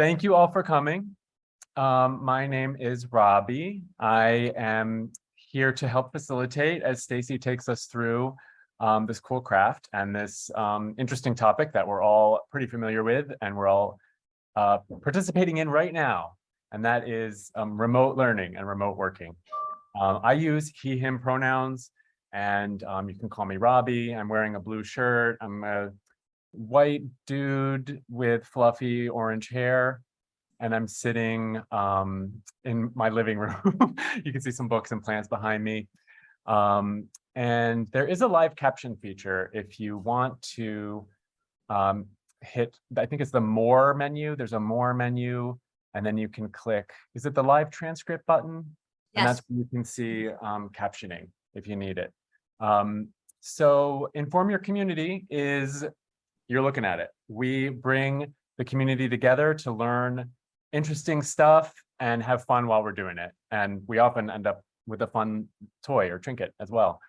Thank you all for coming. My name is Robbie. I am here to help facilitate as Stacy takes us through this cool craft and this interesting topic that we're all pretty familiar with and we're all participating in right now, and that is remote learning and remote working. I use he, him pronouns, and you can call me Robbie. I'm wearing a blue shirt. I'm a white dude with fluffy orange hair, and I'm sitting in my living room. You can see some books and plants behind me. And there is a live caption feature if you want to hit, I think it's the more menu. There's a more menu, and then you can click, is it the live transcript button? Yes. And that's where you can see captioning if you need it. So Inform Your Community is, you're looking at it. We bring the community together to learn interesting stuff and have fun while we're doing it. And we often end up with a fun toy or trinket as well.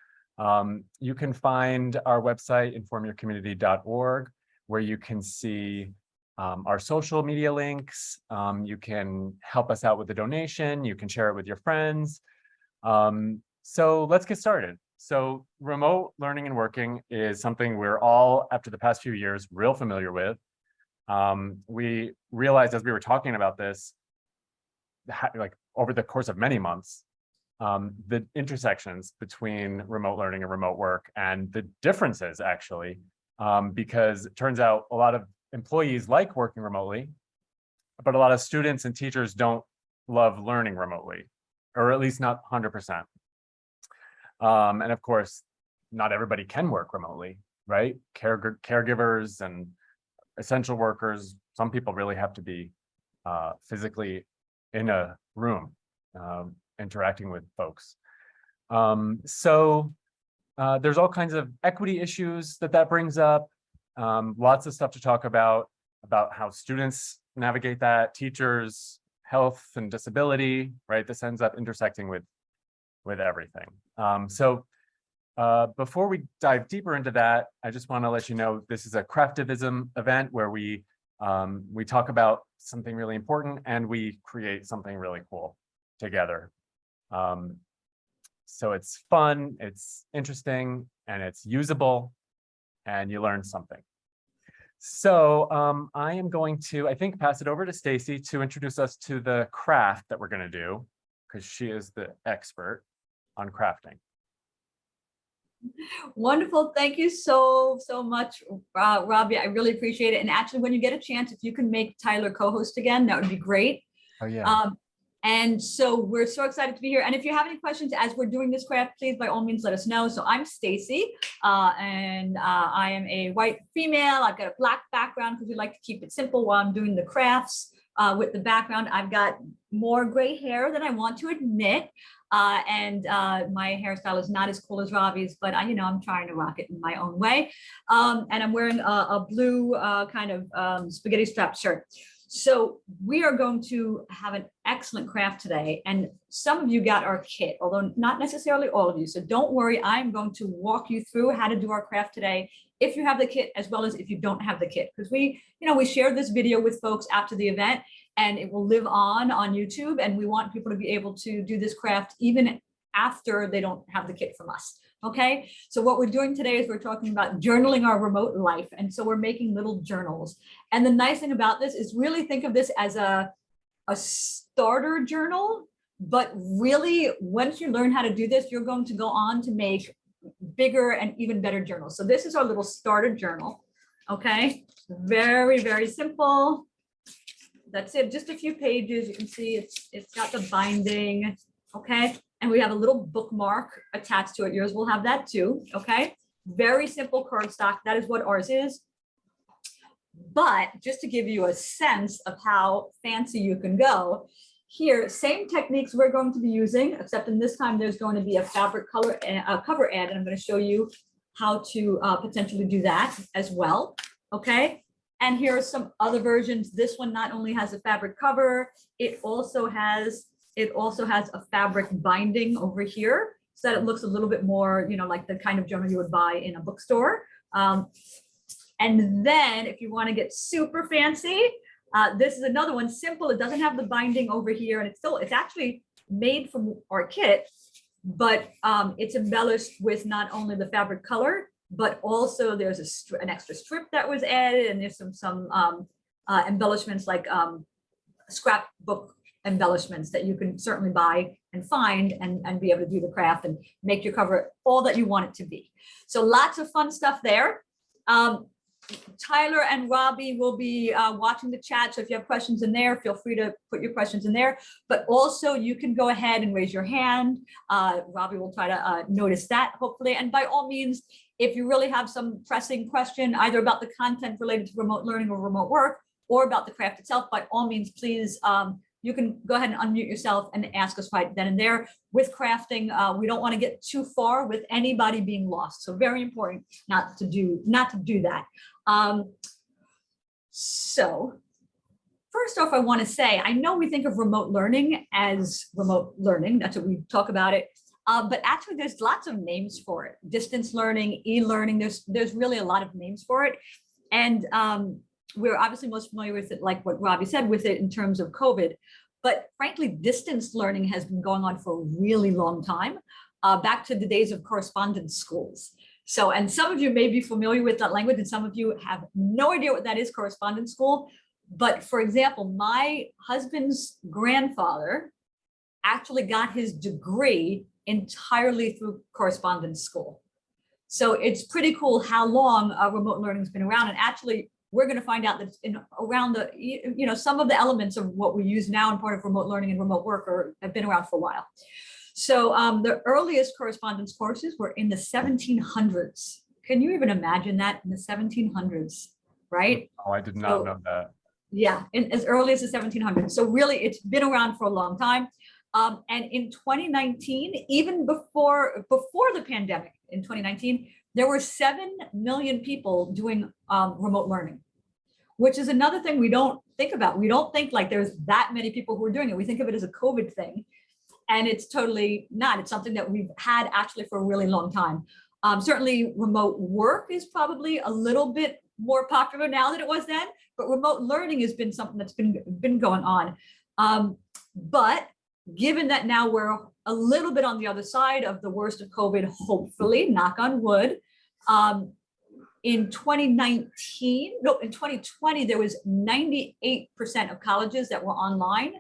You can find our website, informyourcommunity.org, where you can see our social media links. You can help us out with a donation. You can share it with your friends. So let's get started. So remote learning and working is something we're all, after the past few years, real familiar with. We realized as we were talking about this, like over the course of many months, the intersections between remote learning and remote work and the differences actually, because it turns out a lot of employees like working remotely, but a lot of students and teachers don't love learning remotely, or at least not 100%. And of course, not everybody can work remotely, right? Caregivers and essential workers, some people really have to be physically in a room interacting with folks. So there's all kinds of equity issues that brings up, lots of stuff to talk about how students navigate that, teachers, health and disability, right? This ends up intersecting with everything. So before we dive deeper into that, I just want to let you know this is a Craftivism event where we talk about something really important and we create something really cool together. So it's fun, it's interesting, and it's usable, and you learn something. So I am going to, I think, pass it over to Stacy to introduce us to the craft that we're going to do, because she is the expert on crafting. Wonderful. Thank you so much, Robbie. I really appreciate it. And actually, when you get a chance, if you can make Tyler co-host again, that would be great. Oh, yeah. And so we're so excited to be here. And if you have any questions as we're doing this craft, please, by all means, let us know. So I'm Stacy, and I am a white female. I've got a black background because we like to keep it simple while I'm doing the crafts. With the background, I've got more gray hair than I want to admit. And my hairstyle is not as cool as Robbie's, but I'm trying to rock it in my own way. And I'm wearing a blue kind of spaghetti strap shirt. So we are going to have an excellent craft today. And some of you got our kit, although not necessarily all of you. So don't worry, I'm going to walk you through how to do our craft today, if you have the kit, as well as if you don't have the kit. Because we shared this video with folks after the event, and it will live on YouTube. And we want people to be able to do this craft even after they don't have the kit from us. Okay, so what we're doing today is we're talking about journaling our remote life. And so we're making little journals. And the nice thing about this is really think of this as a starter journal. But really, once you learn how to do this, you're going to go on to make bigger and even better journals. So this is our little starter journal. Okay, very, very simple. That's it, just a few pages. You can see it's got the binding. Okay. And we have a little bookmark attached to it. Yours will have that too, okay? Very simple cardstock. That is what ours is. But just to give you a sense of how fancy you can go, here, same techniques we're going to be using, except in this time there's going to be a fabric color cover ad, and I'm going to show you how to potentially do that as well, okay? And here are some other versions. This one not only has a fabric cover, it also has a fabric binding over here so that it looks a little bit more, like the kind of journal you would buy in a bookstore. And then if you want to get super fancy, This is another one, simple. It doesn't have the binding over here, and it's actually made from our kit, but it's embellished with not only the fabric color, but also there's an extra strip that was added, and there's some embellishments like scrapbook embellishments that you can certainly buy and find and be able to do the craft and make your cover all that you want it to be. So lots of fun stuff there. Tyler and Robbie will be watching the chat. So if you have questions in there, feel free to put your questions in there. But also you can go ahead and raise your hand. Robbie will try to notice that, hopefully. And by all means, if you really have some pressing question, either about the content related to remote learning or remote work, or about the craft itself, by all means, please, you can go ahead and unmute yourself and ask us right then and there. With crafting, we don't want to get too far with anybody being lost. So very important not to do that. So first off, I want to say, I know we think of remote learning as remote learning. That's what we talk about it. But actually, there's lots of names for it. Distance learning, e-learning, there's really a lot of names for it. And we're obviously most familiar with it, like what Robbie said, with it in terms of COVID. But frankly, distance learning has been going on for a really long time, back to the days of correspondence schools. So, and some of you may be familiar with that language, and some of you have no idea what that is, correspondence school. But for example, my husband's grandfather actually got his degree entirely through correspondence school. So it's pretty cool how long remote learning has been around. And actually, we're going to find out that it's in around the, some of the elements of what we use now in part of remote learning and remote work have been around for a while. So the earliest correspondence courses were in the 1700s. Can you even imagine that, in the 1700s, right? Oh, I did not know that. Yeah, as early as the 1700s. So really, it's been around for a long time. And in 2019, even before the pandemic, in 2019, there were 7 million people doing remote learning, which is another thing we don't think about. We don't think like there's that many people who are doing it. We think of it as a COVID thing, and it's totally not. It's something that we've had actually for a really long time. Certainly remote work is probably a little bit more popular now than it was then, but remote learning has been something that's been going on. But given that now we're a little bit on the other side of the worst of COVID, hopefully, knock on wood, in 2020, there was 98% of colleges that were online.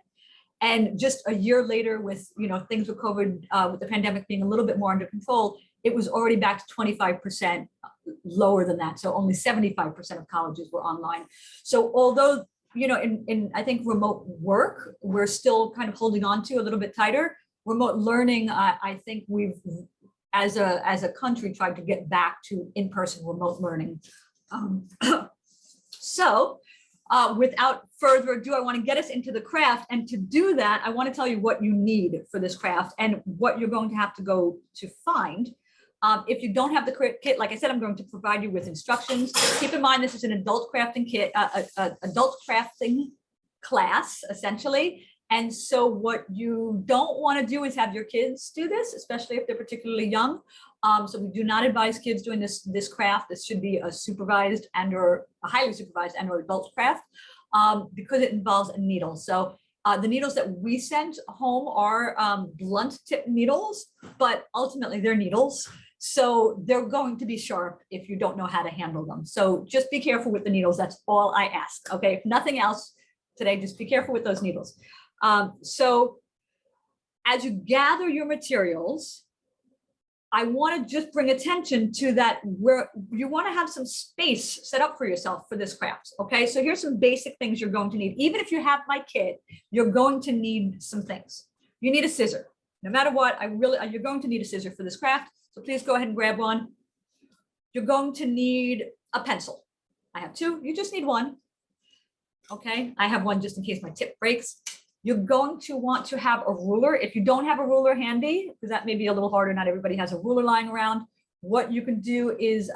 And just a year later with, things with COVID, with the pandemic being a little bit more under control, it was already back to 25% lower than that. So only 75% of colleges were online. So although, in I think remote work, we're still kind of holding on to a little bit tighter. Remote learning, I think we've, as a country, tried to get back to in-person remote learning. So without further ado, I want to get us into the craft. And to do that, I want to tell you what you need for this craft and what you're going to have to go to find. If you don't have the kit, like I said, I'm going to provide you with instructions. Keep in mind, this is an adult crafting kit, adult crafting class, essentially. And so what you don't want to do is have your kids do this, especially if they're particularly young. So we do not advise kids doing this craft. This should be a supervised or a highly supervised and/or adult craft because it involves a needle. So the needles that we sent home are blunt tip needles, but ultimately they're needles. So they're going to be sharp if you don't know how to handle them. So just be careful with the needles. That's all I ask. Okay, if nothing else today, just be careful with those needles. So as you gather your materials, I want to just bring attention to that where you want to have some space set up for yourself for this craft. Okay, so here's some basic things you're going to need. Even if you have my kit, you're going to need some things. You need a scissor. No matter what, you're going to need a scissor for this craft. So please go ahead and grab one. You're going to need a pencil. I have two. You just need one. Okay, I have one just in case my tip breaks. You're going to want to have a ruler. If you don't have a ruler handy, because that may be a little harder, not everybody has a ruler lying around, what you can do is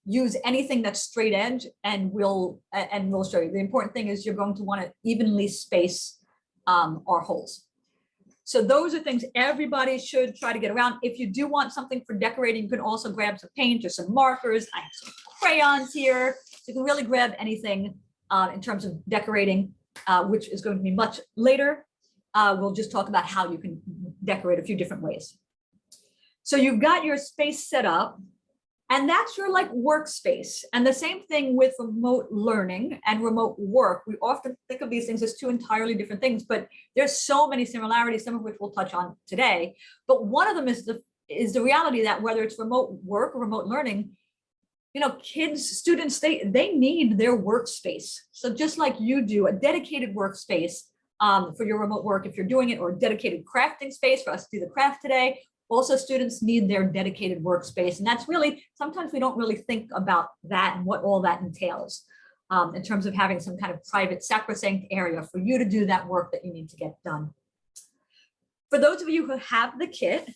use anything that's straight edge, and we'll show you. The important thing is you're going to want to evenly space our holes. So those are things everybody should try to get around. If you do want something for decorating, you can also grab some paint or some markers. I have some crayons here. So you can really grab anything in terms of decorating, which is going to be much later. We'll just talk about how you can decorate a few different ways. So you've got your space set up, and that's your like workspace. And the same thing with remote learning and remote work. We often think of these things as two entirely different things, but there's so many similarities, some of which we'll touch on today. But one of them is the reality that whether it's remote work or remote learning, you know, students, they need their workspace. So just like you do, a dedicated workspace for your remote work, if you're doing it, or a dedicated crafting space for us to do the craft today. Also, students need their dedicated workspace. And that's really, sometimes we don't really think about that and what all that entails in terms of having some kind of private sacrosanct area for you to do that work that you need to get done. For those of you who have the kit,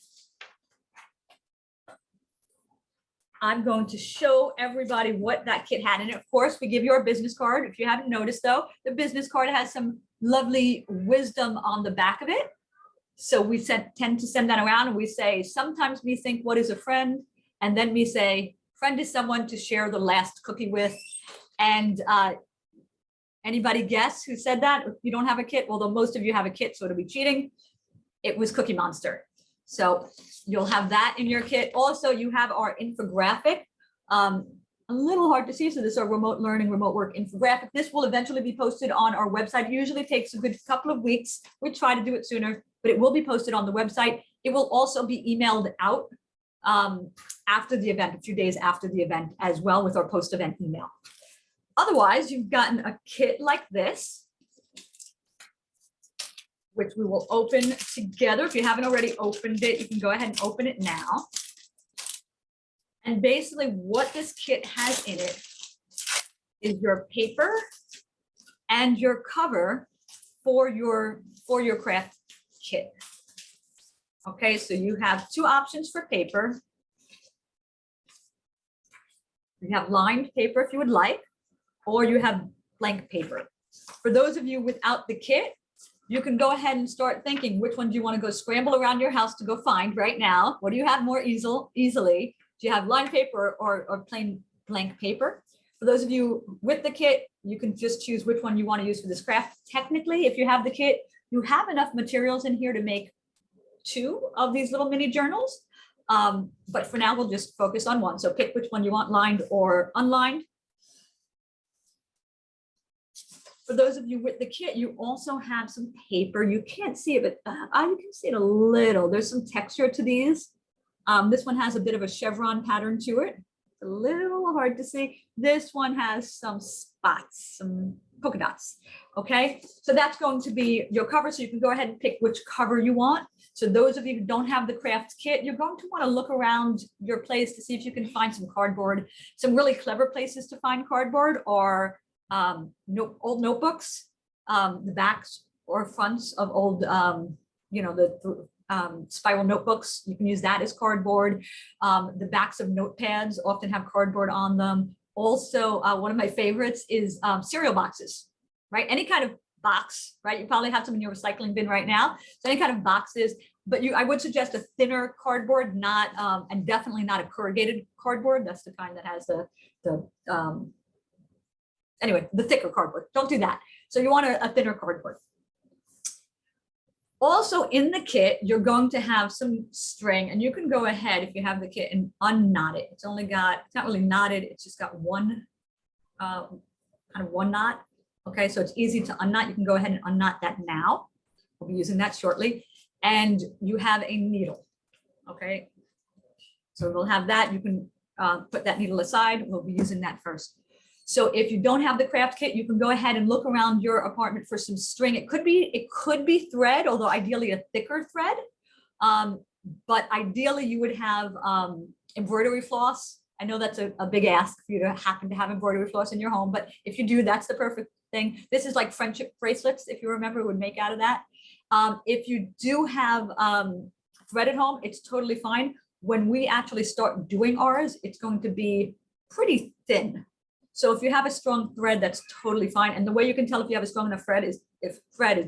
I'm going to show everybody what that kit had. And of course, we give you our business card. If you haven't noticed though, the business card has some lovely wisdom on the back of it. So we tend to send that around, and we say, sometimes we think, what is a friend? And then we say, friend is someone to share the last cookie with. And anybody guess who said that? If you don't have a kit, although most of you have a kit, so it'll be cheating. It was Cookie Monster. So you'll have that in your kit. Also, you have our infographic. A little hard to see, so this is our remote learning, remote work infographic. This will eventually be posted on our website. It usually takes a good couple of weeks. We try to do it sooner, but it will be posted on the website. It will also be emailed out after the event, a few days after the event as well, with our post-event email. Otherwise, you've gotten a kit like this, which we will open together. If you haven't already opened it, you can go ahead and open it now. And basically what this kit has in it is your paper and your cover for your craft kit. Okay, so you have two options for paper. You have lined paper if you would like, or you have blank paper. For those of you without the kit, you can go ahead and start thinking, which one do you want to go scramble around your house to go find right now? What do you have more easily? Do you have lined paper or plain blank paper? For those of you with the kit, you can just choose which one you want to use for this craft. Technically, if you have the kit, you have enough materials in here to make 2 of these little mini journals. But for now, we'll just focus on one. So pick which one you want, lined or unlined. For those of you with the kit, you also have some paper. You can't see it, but you can see it a little. There's some texture to these. This one has a bit of a chevron pattern to it. It's a little hard to see. This one has some spots, some polka dots. Okay, so that's going to be your cover. So you can go ahead and pick which cover you want. So those of you who don't have the craft kit, you're going to want to look around your place to see if you can find some cardboard. Some really clever places to find cardboard are old notebooks, the backs or fronts of old, spiral notebooks. You can use that as cardboard. The backs of notepads often have cardboard on them. Also, one of my favorites is cereal boxes, right? Any kind of box, right? You probably have some in your recycling bin right now. So any kind of boxes, but I would suggest a thinner cardboard, and definitely not a corrugated cardboard. That's the kind that has the thicker cardboard. Don't do that. So you want a thinner cardboard. Also in the kit, you're going to have some string, and you can go ahead if you have the kit and unknot it. It's not really knotted. It's just got one kind of one knot. Okay, so it's easy to unknot. You can go ahead and unknot that now. We'll be using that shortly. And you have a needle. Okay, so we'll have that. You can put that needle aside. We'll be using that first. So if you don't have the craft kit, you can go ahead and look around your apartment for some string. It could be thread, although ideally a thicker thread. But ideally you would have embroidery floss. I know that's a big ask for you to happen to have embroidery floss in your home, but if you do, that's the perfect thing. This is like friendship bracelets, if you remember, would make out of that. If you do have thread at home, it's totally fine. When we actually start doing ours, it's going to be pretty thin. So if you have a strong thread, that's totally fine. And the way you can tell if you have a strong enough thread is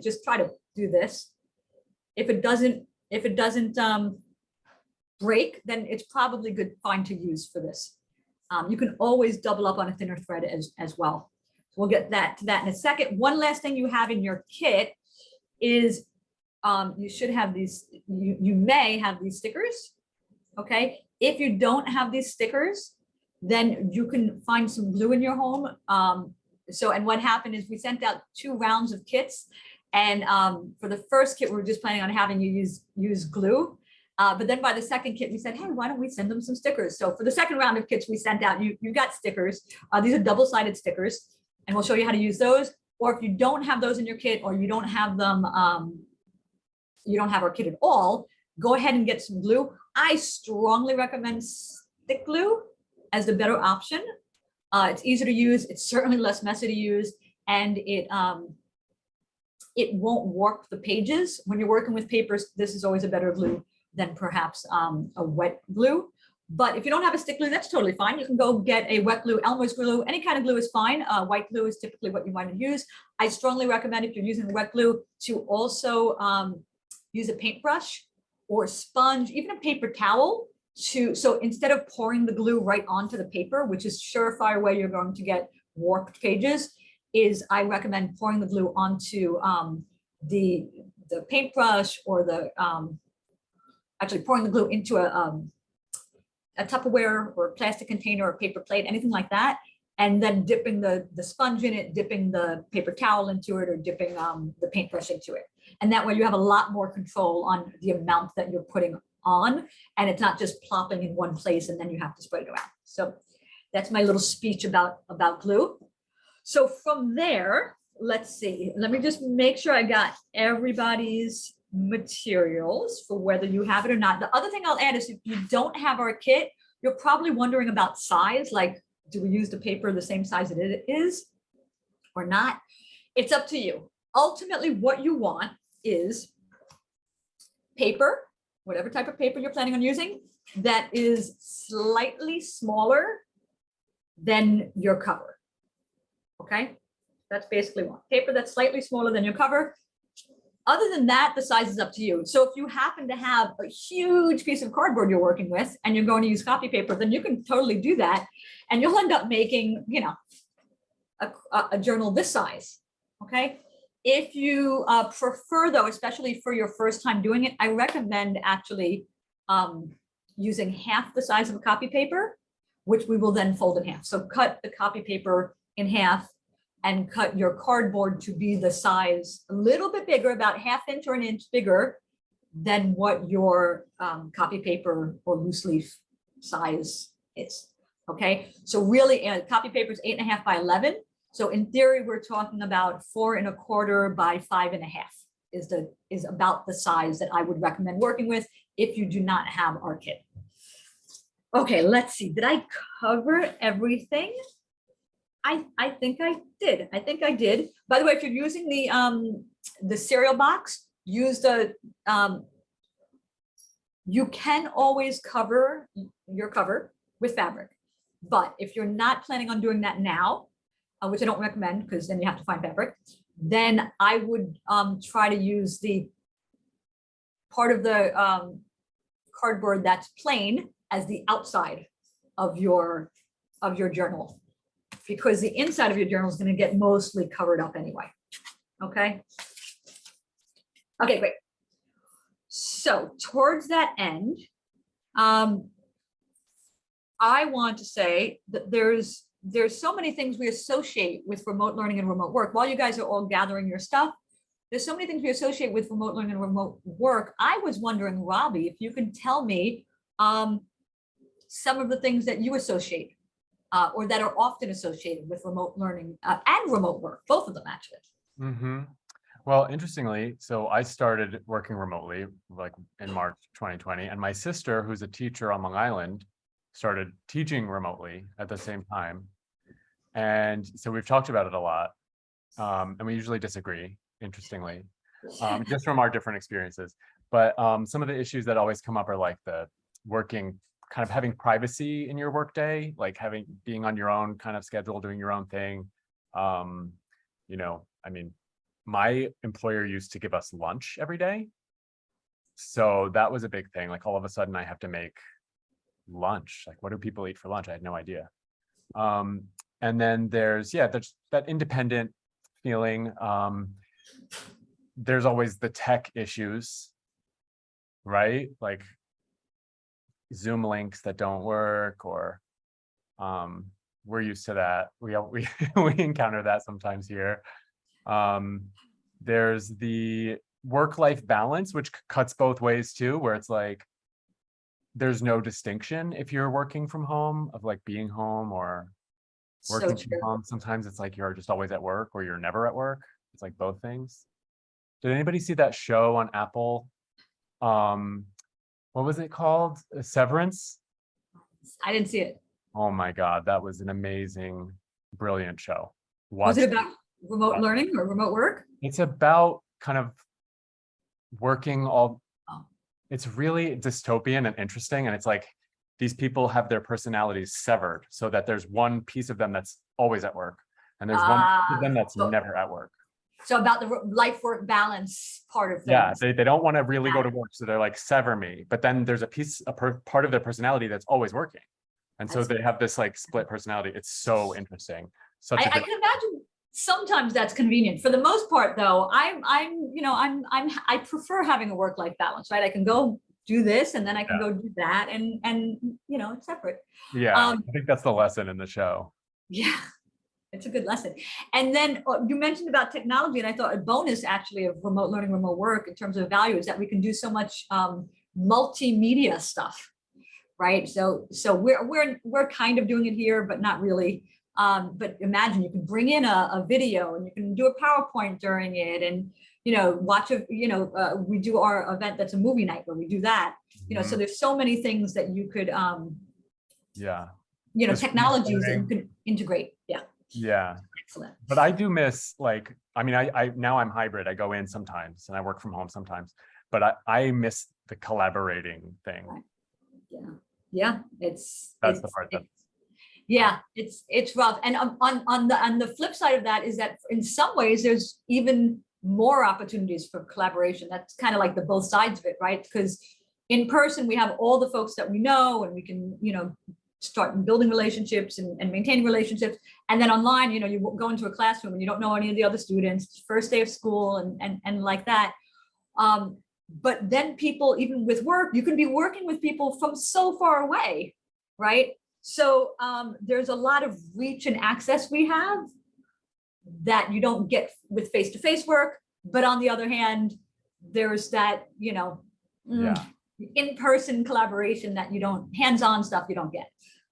just try to do this. If it doesn't break, then it's probably fine to use for this. You can always double up on a thinner thread as well. We'll get to that in a second. One last thing you have in your kit is you should have these, you may have these stickers, okay? If you don't have these stickers, then you can find some glue in your home. And what happened is we sent out 2 rounds of kits, and for the first kit, we were just planning on having you use glue. But then by the second kit, we said, hey, why don't we send them some stickers? So for the second round of kits we sent out, you got stickers. These are double-sided stickers, and we'll show you how to use those. Or if you don't have those in your kit, or you don't have them, you don't have our kit at all, go ahead and get some glue. I strongly recommend stick glue as the better option. It's easier to use. It's certainly less messy to use, and it won't warp the pages. When you're working with papers, this is always a better glue than perhaps a wet glue. But if you don't have a stick glue, that's totally fine. You can go get a wet glue, Elmer's glue, any kind of glue is fine. White glue is typically what you want to use. I strongly recommend, if you're using wet glue, to also use a paintbrush or sponge, even a paper towel, so instead of pouring the glue right onto the paper, which is surefire way you're going to get warped pages, is I recommend pouring the glue onto the paintbrush, or actually pouring the glue into a Tupperware or a plastic container or paper plate, anything like that, and then dipping the sponge in it, dipping the paper towel into it, or dipping the paintbrush into it. And that way you have a lot more control on the amount that you're putting on, and it's not just plopping in one place and then you have to spread it around. So that's my little speech about glue. So from there, let's see, let me just make sure I got everybody's materials for whether you have it or not. The other thing I'll add is, if you don't have our kit, you're probably wondering about size, like, do we use the paper the same size it is or not? It's up to you. Ultimately, what you want is paper, whatever type of paper you're planning on using, that is slightly smaller than your cover. Okay, that's basically one. Paper that's slightly smaller than your cover. Other than that, the size is up to you. So if you happen to have a huge piece of cardboard you're working with and you're going to use copy paper, then you can totally do that, and you'll end up making, you know, a journal this size. Okay. If you prefer, though, especially for your first time doing it, I recommend actually using half the size of a copy paper, which we will then fold in half. So cut the copy paper in half and cut your cardboard to be the size a little bit bigger, about 1/2 inch or 1 inch bigger than what your copy paper or loose leaf size is. Okay, so really copy paper is 8.5 by 11. So in theory, we're talking about 4 1/4 by 5.5 is about the size that I would recommend working with if you do not have our kit. Okay, let's see. Did I cover everything? I think I did. I think I did. By the way, if you're using the cereal box, use the you can always cover your cover with fabric. But if you're not planning on doing that now, which I don't recommend because then you have to find fabric, then I would try to use the part of the cardboard that's plain as the outside of your journal, because the inside of your journal is going to get mostly covered up anyway. Okay. Okay, great. So towards that end, I want to say that there's so many things we associate with remote learning and remote work. While you guys are all gathering your stuff, there's so many things we associate with remote learning and remote work. I was wondering, Robbie, if you can tell me some of the things that you associate or that are often associated with remote learning and remote work, both of them actually. Mm-hmm. Well, interestingly, so I started working remotely like in March 2020, and my sister, who's a teacher on Long Island, started teaching remotely at the same time. And so we've talked about it a lot, and we usually disagree, interestingly, just from our different experiences. But some of the issues that always come up are like the working, kind of having privacy in your workday, like being on your own kind of schedule, doing your own thing. You know, I mean, my employer used to give us lunch every day. So that was a big thing. Like all of a sudden I have to make lunch. Like, what do people eat for lunch? I had no idea. And then there's that independent feeling. There's always the tech issues, right? Like Zoom links that don't work, or we're used to that. We we encounter that sometimes here. There's the work-life balance, which cuts both ways too, where it's like there's no distinction if you're working from home of like being home or working from home. Sometimes it's like you're just always at work or you're never at work. It's like both things. Did anybody see that show on Apple? What was it called? Severance? I didn't see it. Oh my God, that was an amazing, brilliant show. Was it about remote learning or remote work? It's about kind of working all, Oh. It's really dystopian and interesting. And it's like, these people have their personalities severed so that there's one piece of them that's always at work. And there's one piece of them that's never at work. So about the life-work balance part of things. Yeah, they don't want to really go to work. So they're like, sever me. But then there's a part of their personality that's always working. And so they have this like split personality. It's so interesting. I can imagine sometimes that's convenient. For the most part though, I prefer having a work-life balance, right? I can go do this and then I can go do that and it's separate. Yeah, I think that's the lesson in the show. Yeah. It's a good lesson. And then you mentioned about technology, and I thought a bonus actually of remote learning, remote work in terms of value is that we can do so much multimedia stuff, right? So we're kind of doing it here, but not really. But imagine you can bring in a video and you can do a PowerPoint during it, and watch we do our event that's a movie night where we do that. So there's so many things that you could technologies that you could integrate. Yeah. Excellent. But I do miss, like, I mean, I now I'm hybrid. I go in sometimes and I work from home sometimes, but I miss the collaborating thing. Yeah. That's the part it's rough. And on the flip side of that is that in some ways there's even more opportunities for collaboration. That's kind of like the both sides of it, right? Because in person we have all the folks that we know and we can, start building relationships and maintaining relationships. And then online, you go into a classroom and you don't know any of the other students, first day of school and like that. But then people, even with work, you can be working with people from so far away, right? So there's a lot of reach and access we have that you don't get with face-to-face work. But on the other hand, there's that, in-person collaboration that you don't, hands-on stuff you don't get.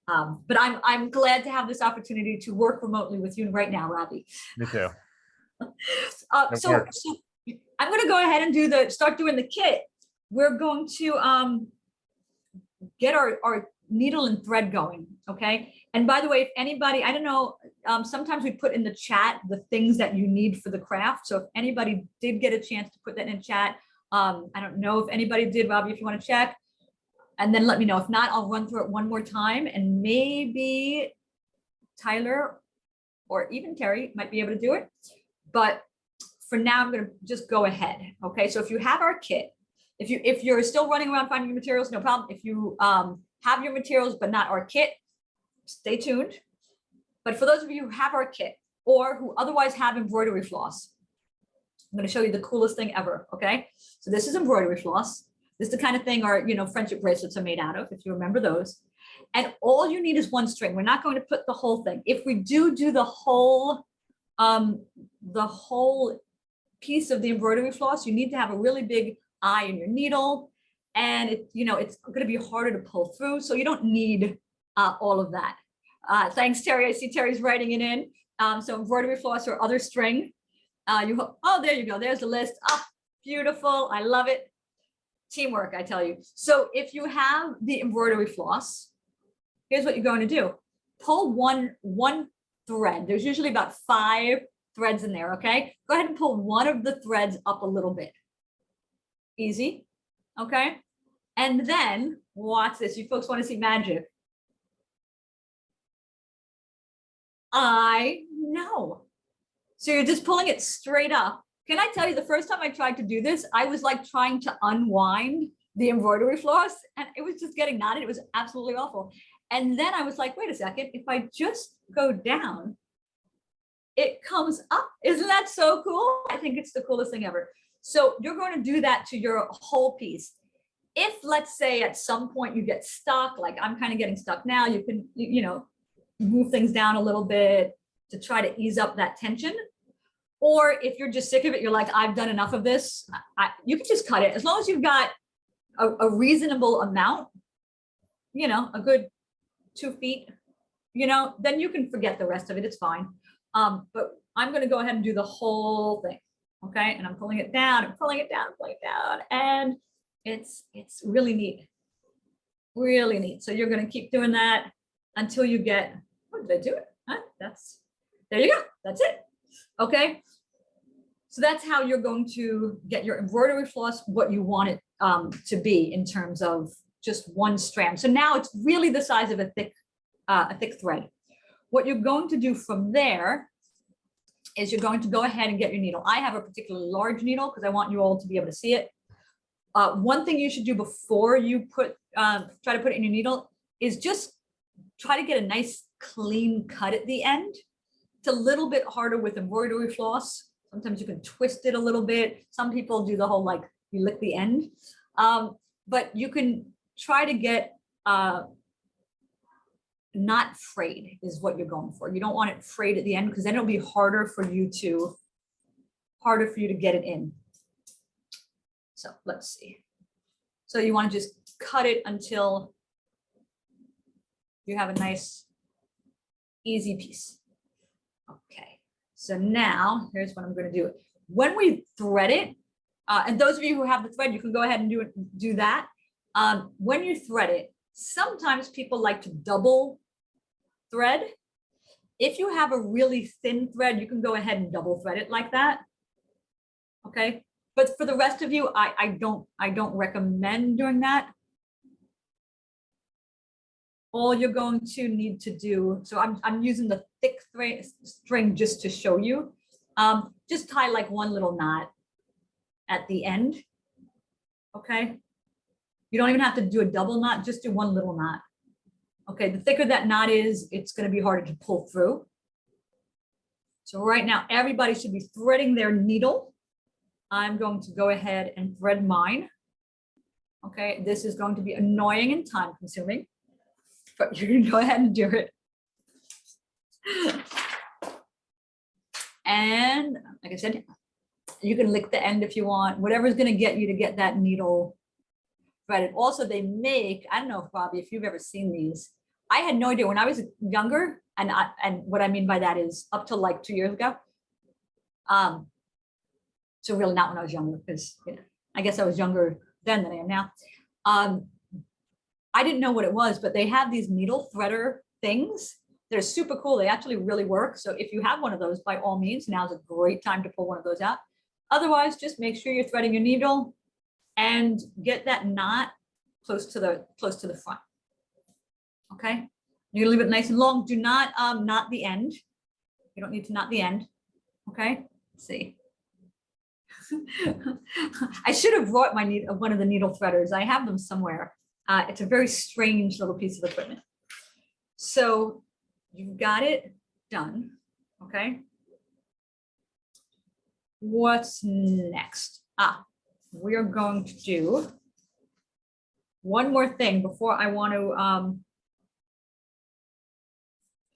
But I'm glad to have this opportunity to work remotely with you right now, Robbie. Me too. So I'm going to go ahead and start doing the kit. We're going to get our needle and thread going, okay? And by the way, if anybody, I don't know, sometimes we put in the chat the things that you need for the craft. So if anybody did get a chance to put that in chat, I don't know if anybody did, Robbie, if you want to check. And then let me know. If not, I'll run through it one more time and maybe Tyler or even Terry might be able to do it. But for now, I'm going to just go ahead. Okay, so if you have our kit, if you're still running around finding your materials, no problem. If you have your materials but not our kit, stay tuned. But for those of you who have our kit or who otherwise have embroidery floss, I'm going to show you the coolest thing ever. Okay, so this is embroidery floss. This is the kind of thing our, friendship bracelets are made out of, if you remember those. And all you need is one string. We're not going to put the whole thing. If we do the whole piece of the embroidery floss, you need to have a really big eye in your needle. And it's going to be harder to pull through. So you don't need all of that. Thanks, Terry. I see Terry's writing it in. So embroidery floss or other string. There you go. There's the list. Beautiful. I love it. Teamwork, I tell you. So if you have the embroidery floss, here's what you're going to do. Pull one thread. There's usually about 5 threads in there, okay? Go ahead and pull one of the threads up a little bit. Easy, okay? And then, watch this. You folks want to see magic. I know. So you're just pulling it straight up. Can I tell you, the first time I tried to do this, I was like trying to unwind the embroidery floss and it was just getting knotted. It was absolutely awful. And then I was like, wait a second, if I just go down, it comes up. Isn't that so cool? I think it's the coolest thing ever. So you're going to do that to your whole piece. If, let's say, at some point you get stuck, like I'm kind of getting stuck now, you can, move things down a little bit to try to ease up that tension. Or if you're just sick of it, you're like, I've done enough of this, you can just cut it. As long as you've got a reasonable amount, a good 2 feet, then you can forget the rest of it. It's fine. But I'm going to go ahead and do the whole thing. Okay. And I'm pulling it down and pulling it down, pulling it down. And it's really neat. Really neat. So you're going to keep doing that until you get, what did I do it? Huh? There you go. That's it. Okay. So that's how you're going to get your embroidery floss, what you want it to be in terms of just one strand. So now it's really the size of a thick thread. What you're going to do from there is you're going to go ahead and get your needle. I have a particularly large needle because I want you all to be able to see it. One thing you should do before you try to put it in your needle is just try to get a nice clean cut at the end. It's a little bit harder with embroidery floss. Sometimes you can twist it a little bit. Some people do the whole, like, you lick the end. But you can try to get not frayed is what you're going for. You don't want it frayed at the end because then it'll be harder for you to get it in. So let's see. So you want to just cut it until you have a nice, easy piece. Okay. So now here's what I'm going to do. When we thread it, and those of you who have the thread, you can go ahead and do that. When you thread it, sometimes people like to double thread. If you have a really thin thread, you can go ahead and double thread it like that. Okay. But for the rest of you, I don't recommend doing that. All you're going to need to do, so I'm using the thick string just to show you. Just tie like one little knot at the end. Okay. You don't even have to do a double knot, just do one little knot. Okay, the thicker that knot is, it's going to be harder to pull through. So right now, everybody should be threading their needle. I'm going to go ahead and thread mine. Okay, this is going to be annoying and time consuming, but you can go ahead and do it. And like I said, you can lick the end if you want, whatever's going to get you to get that needle threaded. Also, they make, I don't know, Bobby, if you've ever seen these. I had no idea when I was younger, and what I mean by that is up to like 2 years ago. So really not when I was younger, because I guess I was younger then than I am now. I didn't know what it was, but they have these needle threader things. They're super cool. They actually really work. So if you have one of those, by all means, now's a great time to pull one of those out. Otherwise, just make sure you're threading your needle and get that knot close to the front. Okay, you're gonna leave it nice and long. Do not knot the end. You don't need to knot the end. Okay, let's see. I should have brought my one of the needle threaders. I have them somewhere. It's a very strange little piece of equipment. So you've got it done. Okay. What's next? We're going to do one more thing before I want to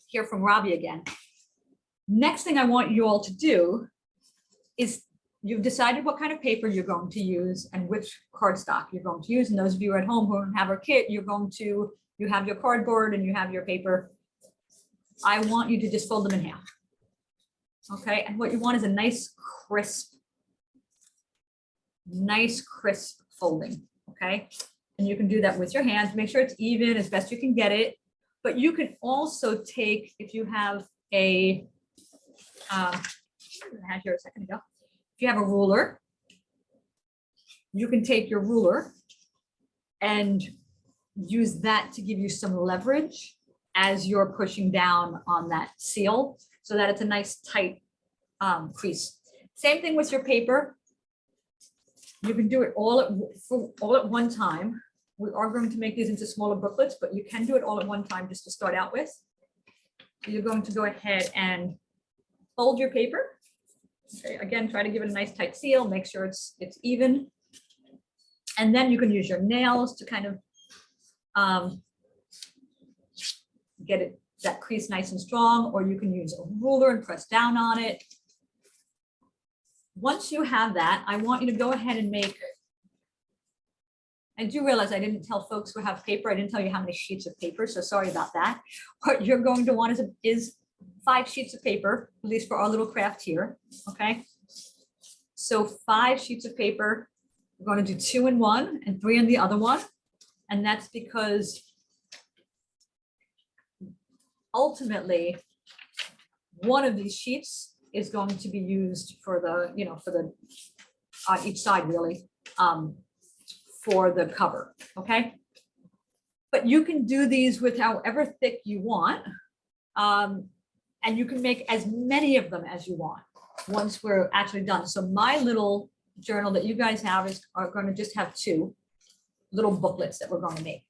hear from Robbie again. Next thing I want you all to do is, you've decided what kind of paper you're going to use and which cardstock you're going to use. And those of you at home who don't have our kit, you have your cardboard and you have your paper. I want you to just fold them in half. Okay, and what you want is a nice crisp folding. Okay, and you can do that with your hands. Make sure it's even as best you can get it. But you can also take, if you have a, I had here a second ago. If you have a ruler, you can take your ruler and use that to give you some leverage as you're pushing down on that seal so that it's a nice tight crease. Same thing with your paper. You can do it all at one time. we are going to make these into smaller booklets, but you can do it all at one time just to start out with. So you're going to go ahead and fold your paper. Okay, again, try to give it a nice tight seal, make sure it's even. And then you can use your nails to kind of get it that crease nice and strong, or you can use a ruler and press down on it. Once you have that, I want you to go ahead and make, I do realize I didn't tell folks who have paper, I didn't tell you how many sheets of paper, so sorry about that. What you're going to want is 5 sheets of paper, at least for our little craft here, okay? So 5 sheets of paper, we're going to do 2 in one and 3 in the other one. And that's because ultimately, one of these sheets is going to be used for the, for the, on each side really, for the cover, okay? But you can do these with however thick you want. And you can make as many of them as you want once we're actually done. So my little journal that you guys have are going to just have 2 little booklets that we're going to make.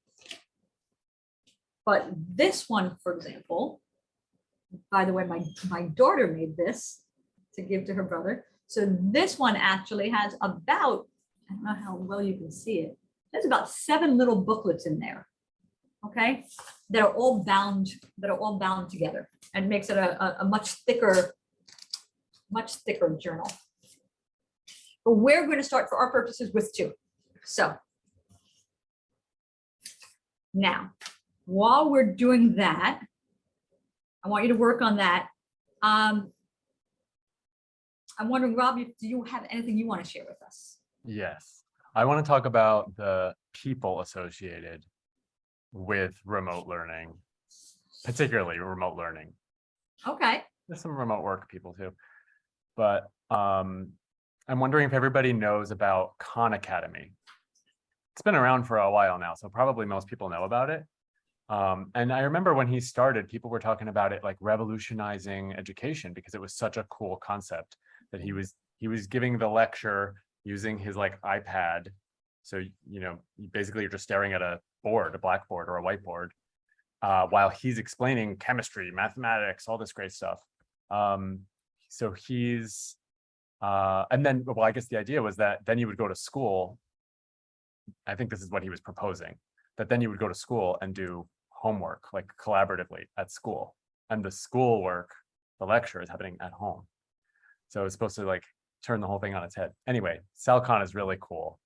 But this one, for example, by the way, my daughter made this to give to her brother. So this one actually has about, I don't know how well you can see it, there's about 7 little booklets in there, okay, that are all bound together, and makes it a much thicker journal. But we're going to start for our purposes with 2. So now, while we're doing that, I want you to work on that. I'm wondering, Rob, do you have anything you want to share with us? Yes, I want to talk about the people associated with remote learning, particularly remote learning. Okay. There's some remote work people too, but I'm wondering if everybody knows about Khan Academy. It's been around for a while now, so probably most people know about it. And I remember when he started, people were talking about it like revolutionizing education because it was such a cool concept that he was giving the lecture using his like iPad. So, basically you're just staring at a board, a blackboard or a whiteboard, while he's explaining chemistry, mathematics, all this great stuff. So he's, and then, well, I guess the idea was that then you would go to school. I think this is what he was proposing, that then you would go to school and do homework like collaboratively at school, and the school work, the lecture, is happening at home. So it's supposed to like turn the whole thing on its head. Anyway, Sal Khan is really cool.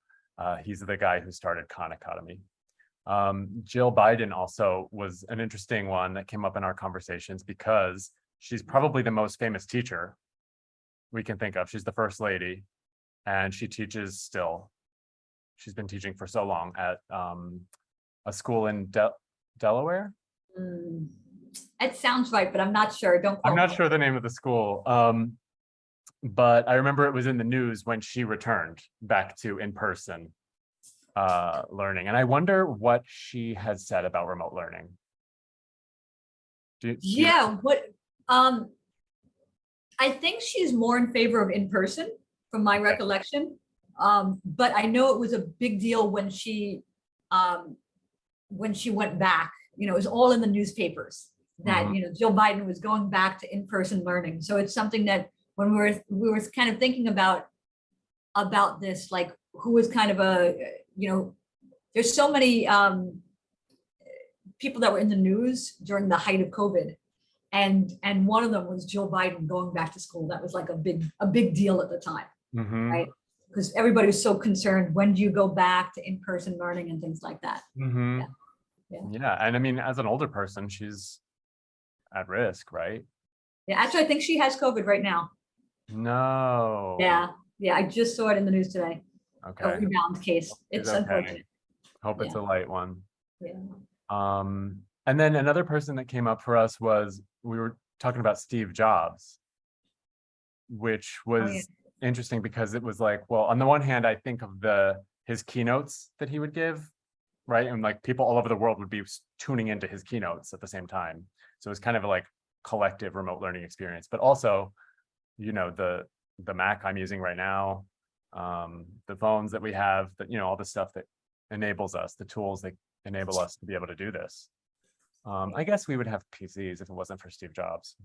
He's the guy who started Khan Academy. Jill Biden also was an interesting one that came up in our conversations because she's probably the most famous teacher we can think of. She's the first lady, and she teaches still. She's been teaching for so long at a school in Delaware. It sounds right, but I'm not sure. I'm not sure the name of the school. But I remember it was in the news when she returned back to in-person learning. And I wonder what she has said about remote learning. I think she's more in favor of in-person from my recollection. But I know it was a big deal when she went back. It was all in the newspapers that Jill Biden was going back to in-person learning. So it's something that when we were kind of thinking about this, like who was kind of there's so many people that were in the news during the height of COVID, and one of them was Jill Biden going back to school. That was like a big deal at the time, right? Because everybody was so concerned, when do you go back to in-person learning and things like that. Yeah. And I mean, as an older person, she's at risk, right? Yeah, actually, I think she has COVID right now. No. Yeah, I just saw it in the news today. Okay. A rebound case. It's okay. unfortunate. Hope it's a light one. Yeah. And then another person that came up for us was, we were talking about Steve Jobs, which was interesting because it was like, well, on the one hand, I think of his keynotes that he would give, right? And like people all over the world would be tuning into his keynotes at the same time. So it was kind of like collective remote learning experience, but also, the Mac I'm using right now, the phones that we have, that, all the stuff that enables us, the tools that enable us to be able to do this. I guess we would have PCs if it wasn't for Steve Jobs.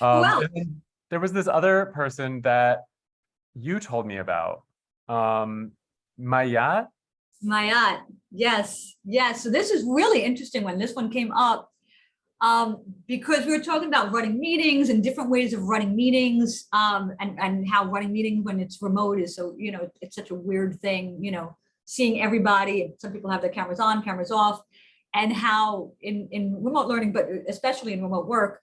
Well, And then there was this other person that you told me about, Mayat. Mayat, yes, yes. So this is really interesting when this one came up, because we were talking about running meetings and different ways of running meetings, and how running meetings when it's remote is so, it's such a weird thing, seeing everybody, and some people have their cameras on, cameras off, and how in remote learning, but especially in remote work,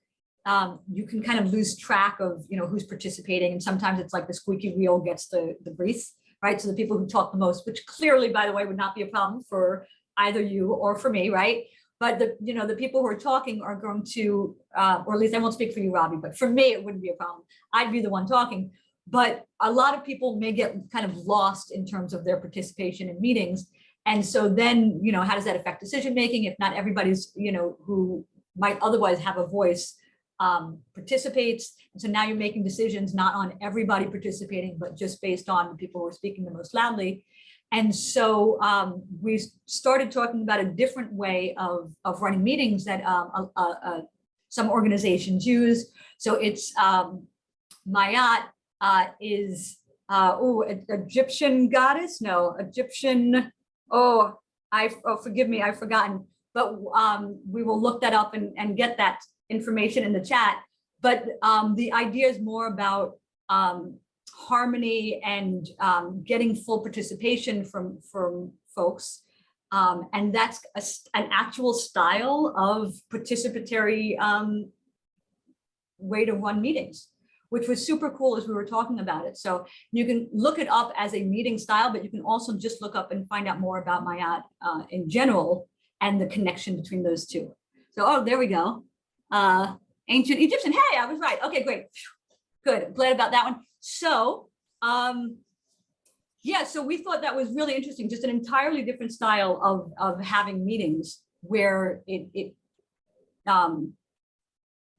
you can kind of lose track of, who's participating. And sometimes it's like the squeaky wheel gets the grease, right? So the people who talk the most, which clearly, by the way, would not be a problem for either you or for me, right? But the people who are talking are going to, or at least I won't speak for you, Robbie, but for me, it wouldn't be a problem. I'd be the one talking. But a lot of people may get kind of lost in terms of their participation in meetings. And so then, how does that affect decision making if not everybody's, who might otherwise have a voice participates? And so now you're making decisions not on everybody participating, but just based on the people who are speaking the most loudly. And so we started talking about a different way of running meetings that some organizations use. So it's Mayat is Egyptian goddess? No, Egyptian. Forgive me, I've forgotten. But we will look that up and get that information in the chat. But the idea is more about harmony and getting full participation from folks. And that's an actual style of participatory way to run meetings, which was super cool as we were talking about it. So you can look it up as a meeting style, but you can also just look up and find out more about Mayat in general and the connection between those two. So, there we go. Ancient Egyptian. Hey, I was right. Okay, great. Good. I'm glad about that one. So, yeah, so we thought that was really interesting, just an entirely different style of having meetings where it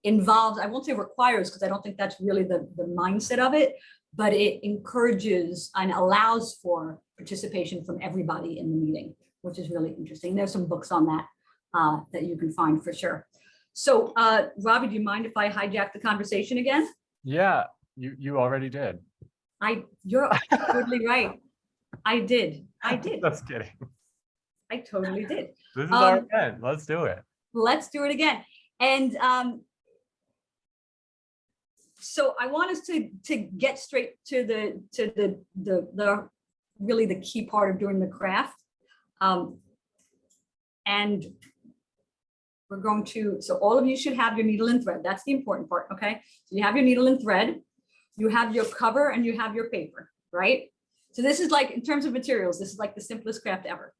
involves, I won't say requires, because I don't think that's really the mindset of it, but it encourages and allows for participation from everybody in the meeting, which is really interesting. There's some books on that that you can find for sure. So Robbie, do you mind if I hijack the conversation again? Yeah, you already did. You're totally right. I did. Just kidding. I totally did. This is our event. Let's do it. Let's do it again. And so I want us to get straight to the really the key part of doing the craft. And we're going to, so all of you should have your needle and thread. That's the important part, okay? So you have your needle and thread, you have your cover, and you have your paper, right? So this is like, in terms of materials, this is like the simplest craft ever.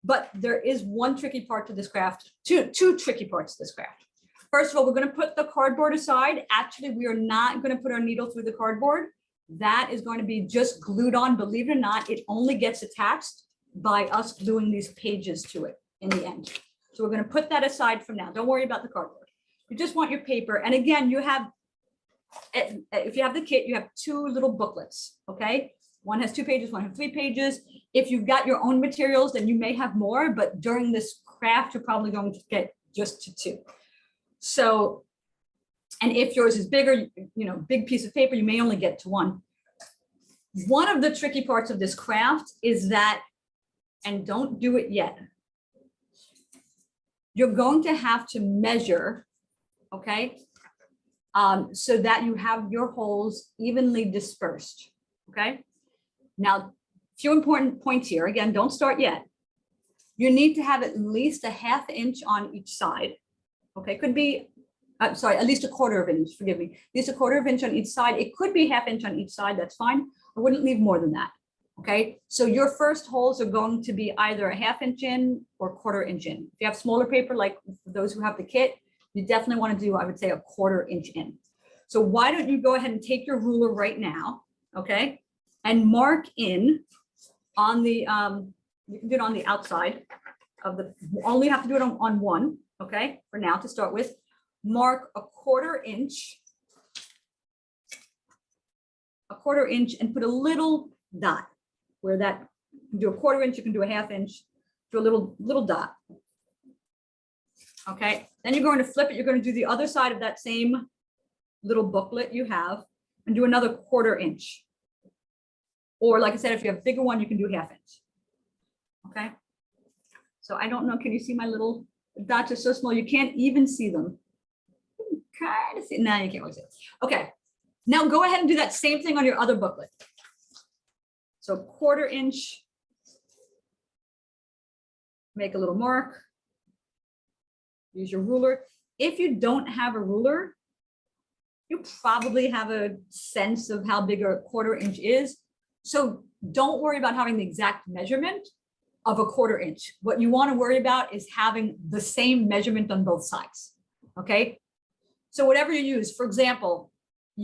But there is one tricky part to this craft, two tricky parts to this craft. First of all, we're going to put the cardboard aside. Actually, we are not going to put our needle through the cardboard. That is going to be just glued on. Believe it or not, it only gets attached by us gluing these pages to it in the end. So we're going to put that aside from now. Don't worry about the cardboard. You just want your paper. And again, you have, if you have the kit, you have two little booklets, okay? One has 2 pages, one has 3 pages. If you've got your own materials, then you may have more, but during this craft, you're probably going to get just to 2. So, and if yours is bigger, big piece of paper, you may only get to 1. One of the tricky parts of this craft is that, and don't do it yet, you're going to have to measure, okay? So that you have your holes evenly dispersed, okay? Now, few important points here. Again, don't start yet. You need to have at least a ½ inch on each side, okay? Could be, sorry, at least a ¼ inch, forgive me. At least a ¼ inch on each side. It could be ½ inch on each side, that's fine. I wouldn't leave more than that, okay? So your first holes are going to be either a ½ inch in or ¼ inch in. If you have smaller paper, like for those who have the kit, you definitely want to do, I would say, a ¼ inch in. So why don't you go ahead and take your ruler right now, okay? And mark in on the, you can do it on the outside of the, you only have to do it on one, okay? For now to start with, mark a ¼ inch a 1/4 inch and put a little dot where that, you can do a 1/4 inch, you can do a 1/2 inch, do a little dot. Okay, then you're going to flip it. You're going to do the other side of that same little booklet you have and do another 1/4 inch. Or like I said, if you have a bigger one, you can do 1/2 inch. Okay. So I don't know, can you see my little dots are so small, you can't even see them. Kind of see, now you can't really see it. Okay, now go ahead and do that same thing on your other booklet. So 1/4 inch, make a little mark, use your ruler. If you don't have a ruler, you probably have a sense of how big a 1/4 inch is. So don't worry about having the exact measurement of a 1/4 inch. What you want to worry about is having the same measurement on both sides. Okay. So whatever you use, for example,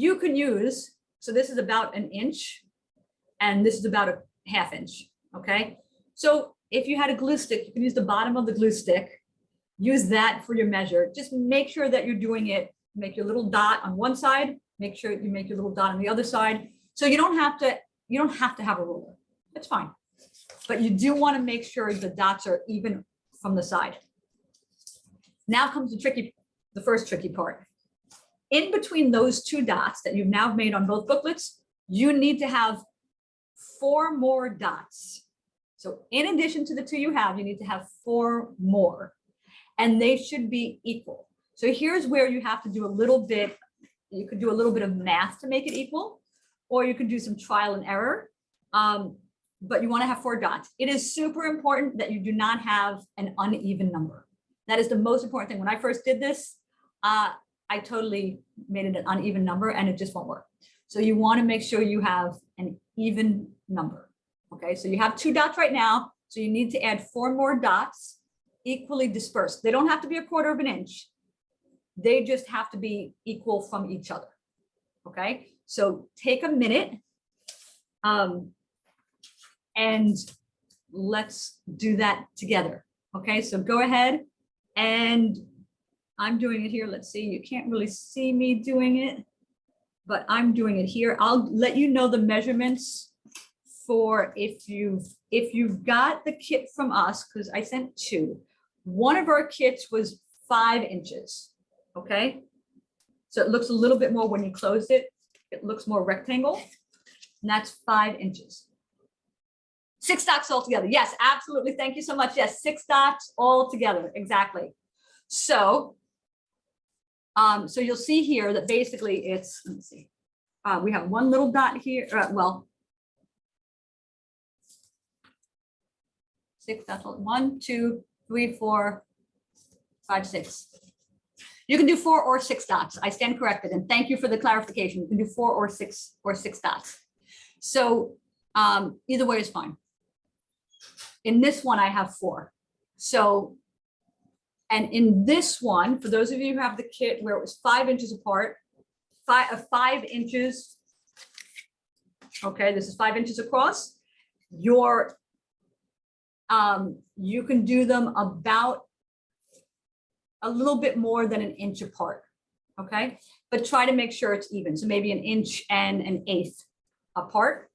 you can use, so this is about an inch and this is about a 1/2 inch. Okay. So if you had a glue stick, you can use the bottom of the glue stick, use that for your measure. Just make sure that you're doing it, make your little dot on one side, make sure you make your little dot on the other side. So you don't have to have a ruler. That's fine. But you do want to make sure the dots are even from the side. Now comes the first tricky part. In between those two dots that you've now made on both booklets, you need to have 4 more dots. So in addition to the 2 you have, you need to have 4 more, and they should be equal. So here's where you have to do a little bit, you could do a little bit of math to make it equal, or you could do some trial and error. But you want to have 4 dots. It is super important that you do not have an uneven number. That is the most important thing. When I first did this, I totally made it an uneven number and it just won't work. So you want to make sure you have an even number. Okay, so you have 2 dots right now. So you need to add 4 more dots equally dispersed. They don't have to be a 1/4 of an inch. They just have to be equal from each other. Okay, so take a minute. And let's do that together. Okay, so go ahead, and I'm doing it here. Let's see, you can't really see me doing it, but I'm doing it here. I'll let you know the measurements for if you've got the kit from us, because I sent 2. One of our kits was 5 inches. Okay, so it looks a little bit more when you closed it. It looks more rectangle, and that's 5 inches. 6 dots all together. Yes, absolutely. Thank you so much. Yes, 6 dots all together. Exactly. So, so you'll see here that basically it's, let me see, we have 1 little dot here. Well, 6 dots. 1, 2, 3, 4, 5, 6. You can do 4 or 6 dots. I stand corrected, and thank you for the clarification. You can do 4 or 6 dots. So either way is fine. In this one, I have 4. So, and in this one, for those of you who have the kit where it was 5 inches apart, 5 inches. Okay, this is 5 inches across. You can do them about a little bit more than an inch apart. Okay, but try to make sure it's even. So maybe 1 inch and 1/8 apart.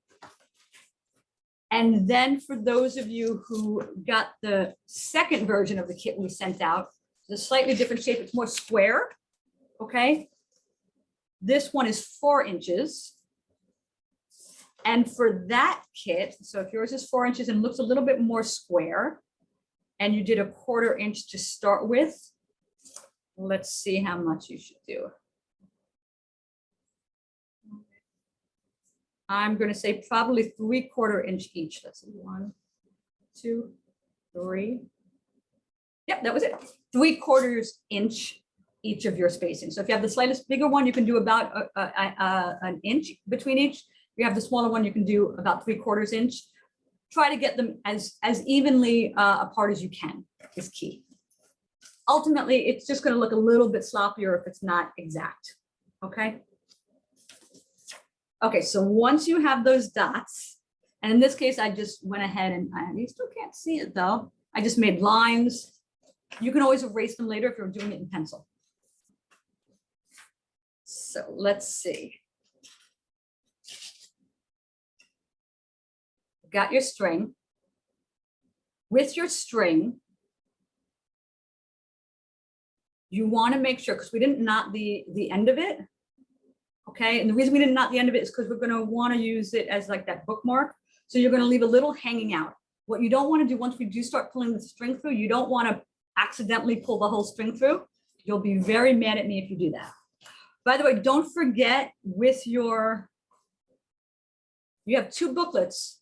And then for those of you who got the second version of the kit we sent out, it's a slightly different shape. It's more square. Okay. This one is 4 inches. And for that kit, so if yours is 4 inches and looks a little bit more square, and you did a 1/4 inch to start with, let's see how much you should do. I'm going to say probably 3/4 inch each. Let's see, 1, 2, 3. Yep, that was it. 3/4 inch each of your spacing. So if you have the slightest bigger one, you can do about an inch between each. If you have the smaller one, you can do about 3/4 inch. Try to get them as evenly apart as you can is key. Ultimately, it's just going to look a little bit sloppier if it's not exact. Okay. Okay, so once you have those dots, and in this case, I just went ahead and you still can't see it though. I just made lines. You can always erase them later if you're doing it in pencil. So let's see. got your string. With your string, you want to make sure, because we didn't knot the end of it. Okay, and the reason we didn't knot the end of it is because we're going to want to use it as like that bookmark. So you're going to leave a little hanging out. What you don't want to do once we do start pulling the string through, you don't want to accidentally pull the whole string through. You'll be very mad at me if you do that. By the way, don't forget with you have 2 booklets.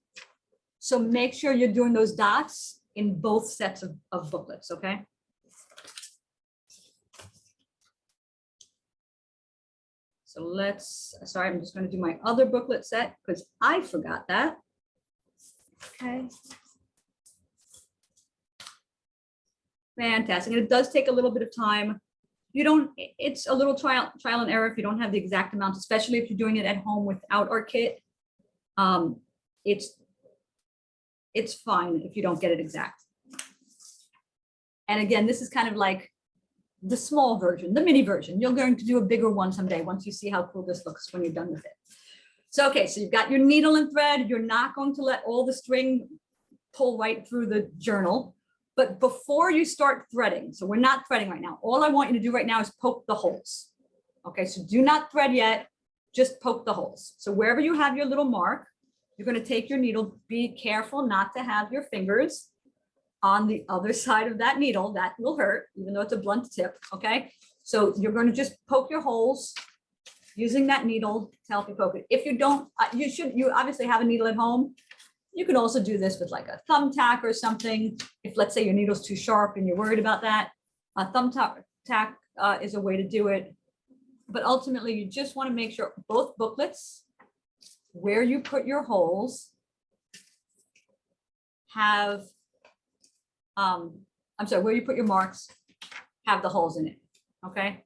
So make sure you're doing those dots in both sets of booklets, okay? So sorry, I'm just going to do my other booklet set because I forgot that. Okay. Fantastic. And it does take a little bit of time. It's a little trial and error if you don't have the exact amount, especially if you're doing it at home without our kit. It's fine if you don't get it exact. And again, this is kind of like the small version, the mini version. You're going to do a bigger one someday once you see how cool this looks when you're done with it. So, okay, so you've got your needle and thread. You're not going to let all the string pull right through the journal. But before you start threading, so we're not threading right now. All I want you to do right now is poke the holes. Okay, so do not thread yet, just poke the holes. So wherever you have your little mark, you're going to take your needle. Be careful not to have your fingers on the other side of that needle. That will hurt, even though it's a blunt tip, okay? So you're going to just poke your holes using that needle to help you poke it. If you don't, you obviously have a needle at home. You can also do this with like a thumbtack or something. If let's say your needle's too sharp and you're worried about that, a thumbtack is a way to do it. But ultimately, you just want to make sure both booklets, where you put your holes, have, where you put your marks, have the holes in it, okay?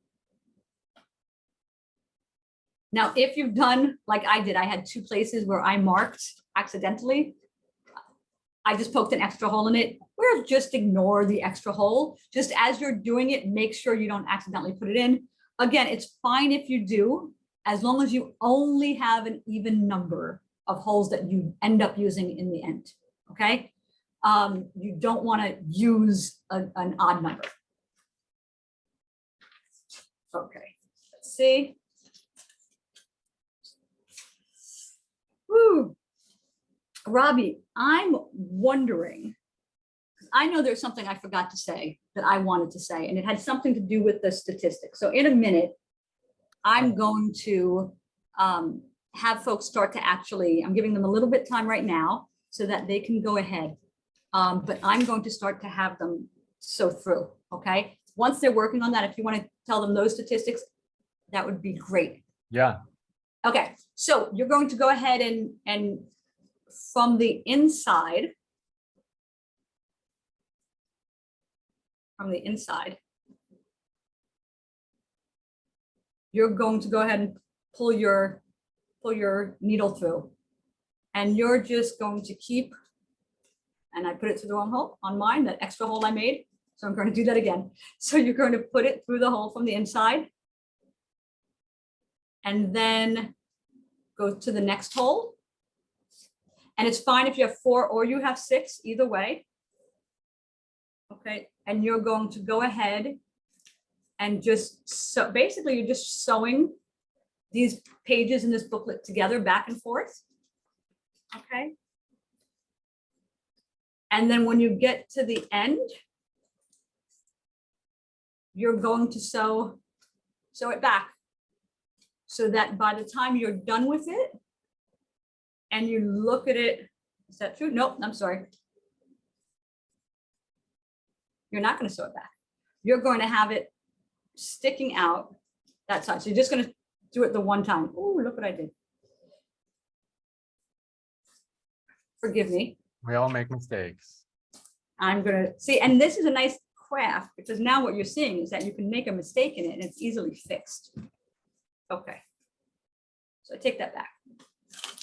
Now, if you've done like I did, I had 2 places where I marked accidentally. I just poked an extra hole in it. Or just ignore the extra hole. Just as you're doing it, make sure you don't accidentally put it in. Again, it's fine if you do, as long as you only have an even number of holes that you end up using in the end, okay? You don't want to use an odd number. Okay, let's see. Woo. Robbie, I'm wondering, I know there's something I forgot to say that I wanted to say, and it had something to do with the statistics. So in a minute, I'm going to have folks start to actually, I'm giving them a little bit of time right now so that they can go ahead. But I'm going to start to have them sew through, okay? Once they're working on that, if you want to tell them those statistics, that would be great. Yeah. Okay, so you're going to go ahead and from the inside, you're going to go ahead and pull your needle through, and you're just going to keep, and I put it through the wrong hole on mine, that extra hole I made. So I'm going to do that again. So you're going to put it through the hole from the inside, and then go to the next hole. And it's fine if you have 4 or you have 6, either way. Okay, and you're going to go ahead and just, so basically you're just sewing these pages in this booklet together back and forth. Okay. And then when you get to the end, you're going to sew it back so that by the time you're done with it and you look at it, is that true? Nope, I'm sorry. You're not going to sew it back. You're going to have it sticking out that side. So you're just going to do it the one time. Oh, look what I did. Forgive me. We all make mistakes. I'm going to see, and this is a nice craft because now what you're seeing is that you can make a mistake in it and it's easily fixed. Okay. So I take that back.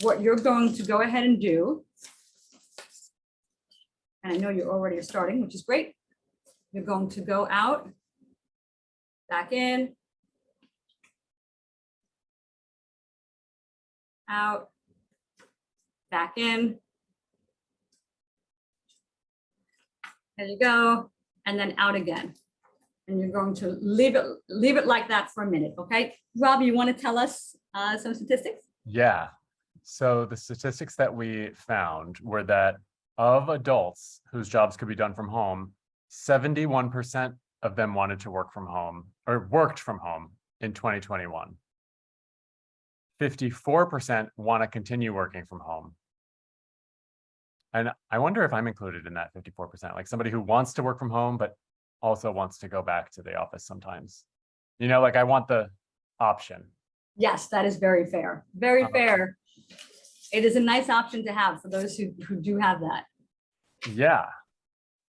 What you're going to go ahead and do, and I know you're already starting, which is great. You're going to go out, back in, out, back in, There you go. And then out again. And you're going to leave it like that for a minute, okay? Rob, you want to tell us some statistics? Yeah. So the statistics that we found were that of adults whose jobs could be done from home, 71% of them wanted to work from home or worked from home in 2021. 54% want to continue working from home. And I wonder if I'm included in that 54%, like somebody who wants to work from home, but also wants to go back to the office sometimes. You know, like I want the option. Yes, that is very fair. Very fair. It is a nice option to have for those who do have that. Yeah,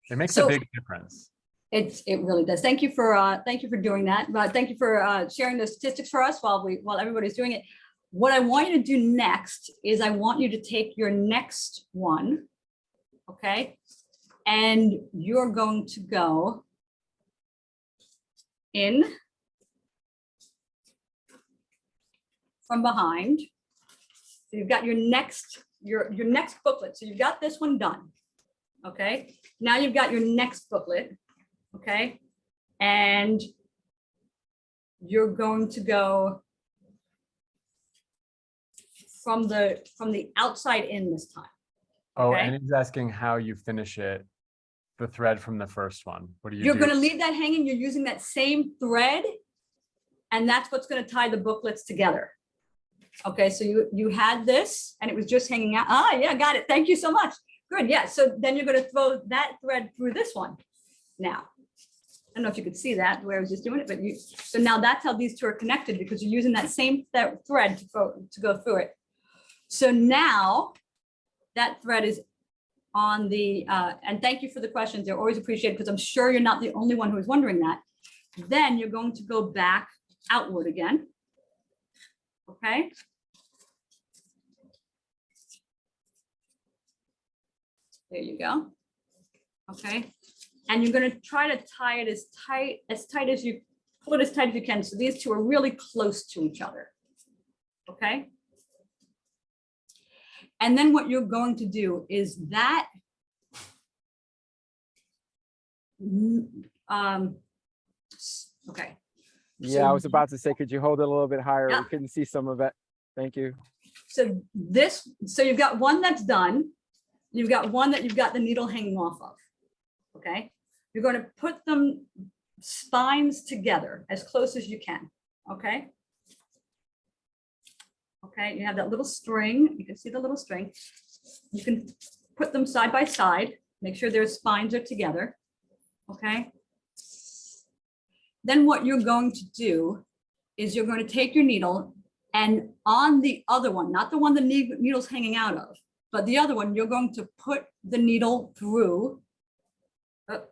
it makes a big difference. It really does. Thank you for doing that. Thank you for sharing the statistics for us while everybody's doing it. What I want you to do next is I want you to take your next one, okay? And you're going to go in from behind. So you've got your next booklet. So you've got this one done, okay? Now you've got your next booklet, okay? And you're going to go from the outside in this time. Oh, okay? and he's asking how you finish it, the thread from the first one. What do you do? You're going to leave that hanging. You're using that same thread, and that's what's going to tie the booklets together. Okay, so you had this and it was just hanging out. Ah, yeah, got it. Thank you so much. Good. Yeah. So then you're going to throw that thread through this one. Now, I don't know if you could see that where I was just doing it, but so now that's how these two are connected because you're using that same thread to go through it. So now that thread is on the, and thank you for the questions. They're always appreciated because I'm sure you're not the only one who is wondering that. Then you're going to go back outward again. Okay. There you go. Okay. And you're going to try to tie it as tight as you, pull it as tight as you can. So these two are really close to each other. Okay. And then what you're going to do is that, okay. Yeah, I was about to say, could you hold it a little bit higher? Yeah. We couldn't see some of it. Thank you. So you've got one that's done. You've got one that you've got the needle hanging off of. Okay. You're going to put them spines together as close as you can. Okay. Okay. You have that little string. You can see the little string. You can put them side by side. Make sure their spines are together. Okay. Then what you're going to do is you're going to take your needle and on the other one, not the one the needle's hanging out of, but the other one, you're going to put the needle through, you're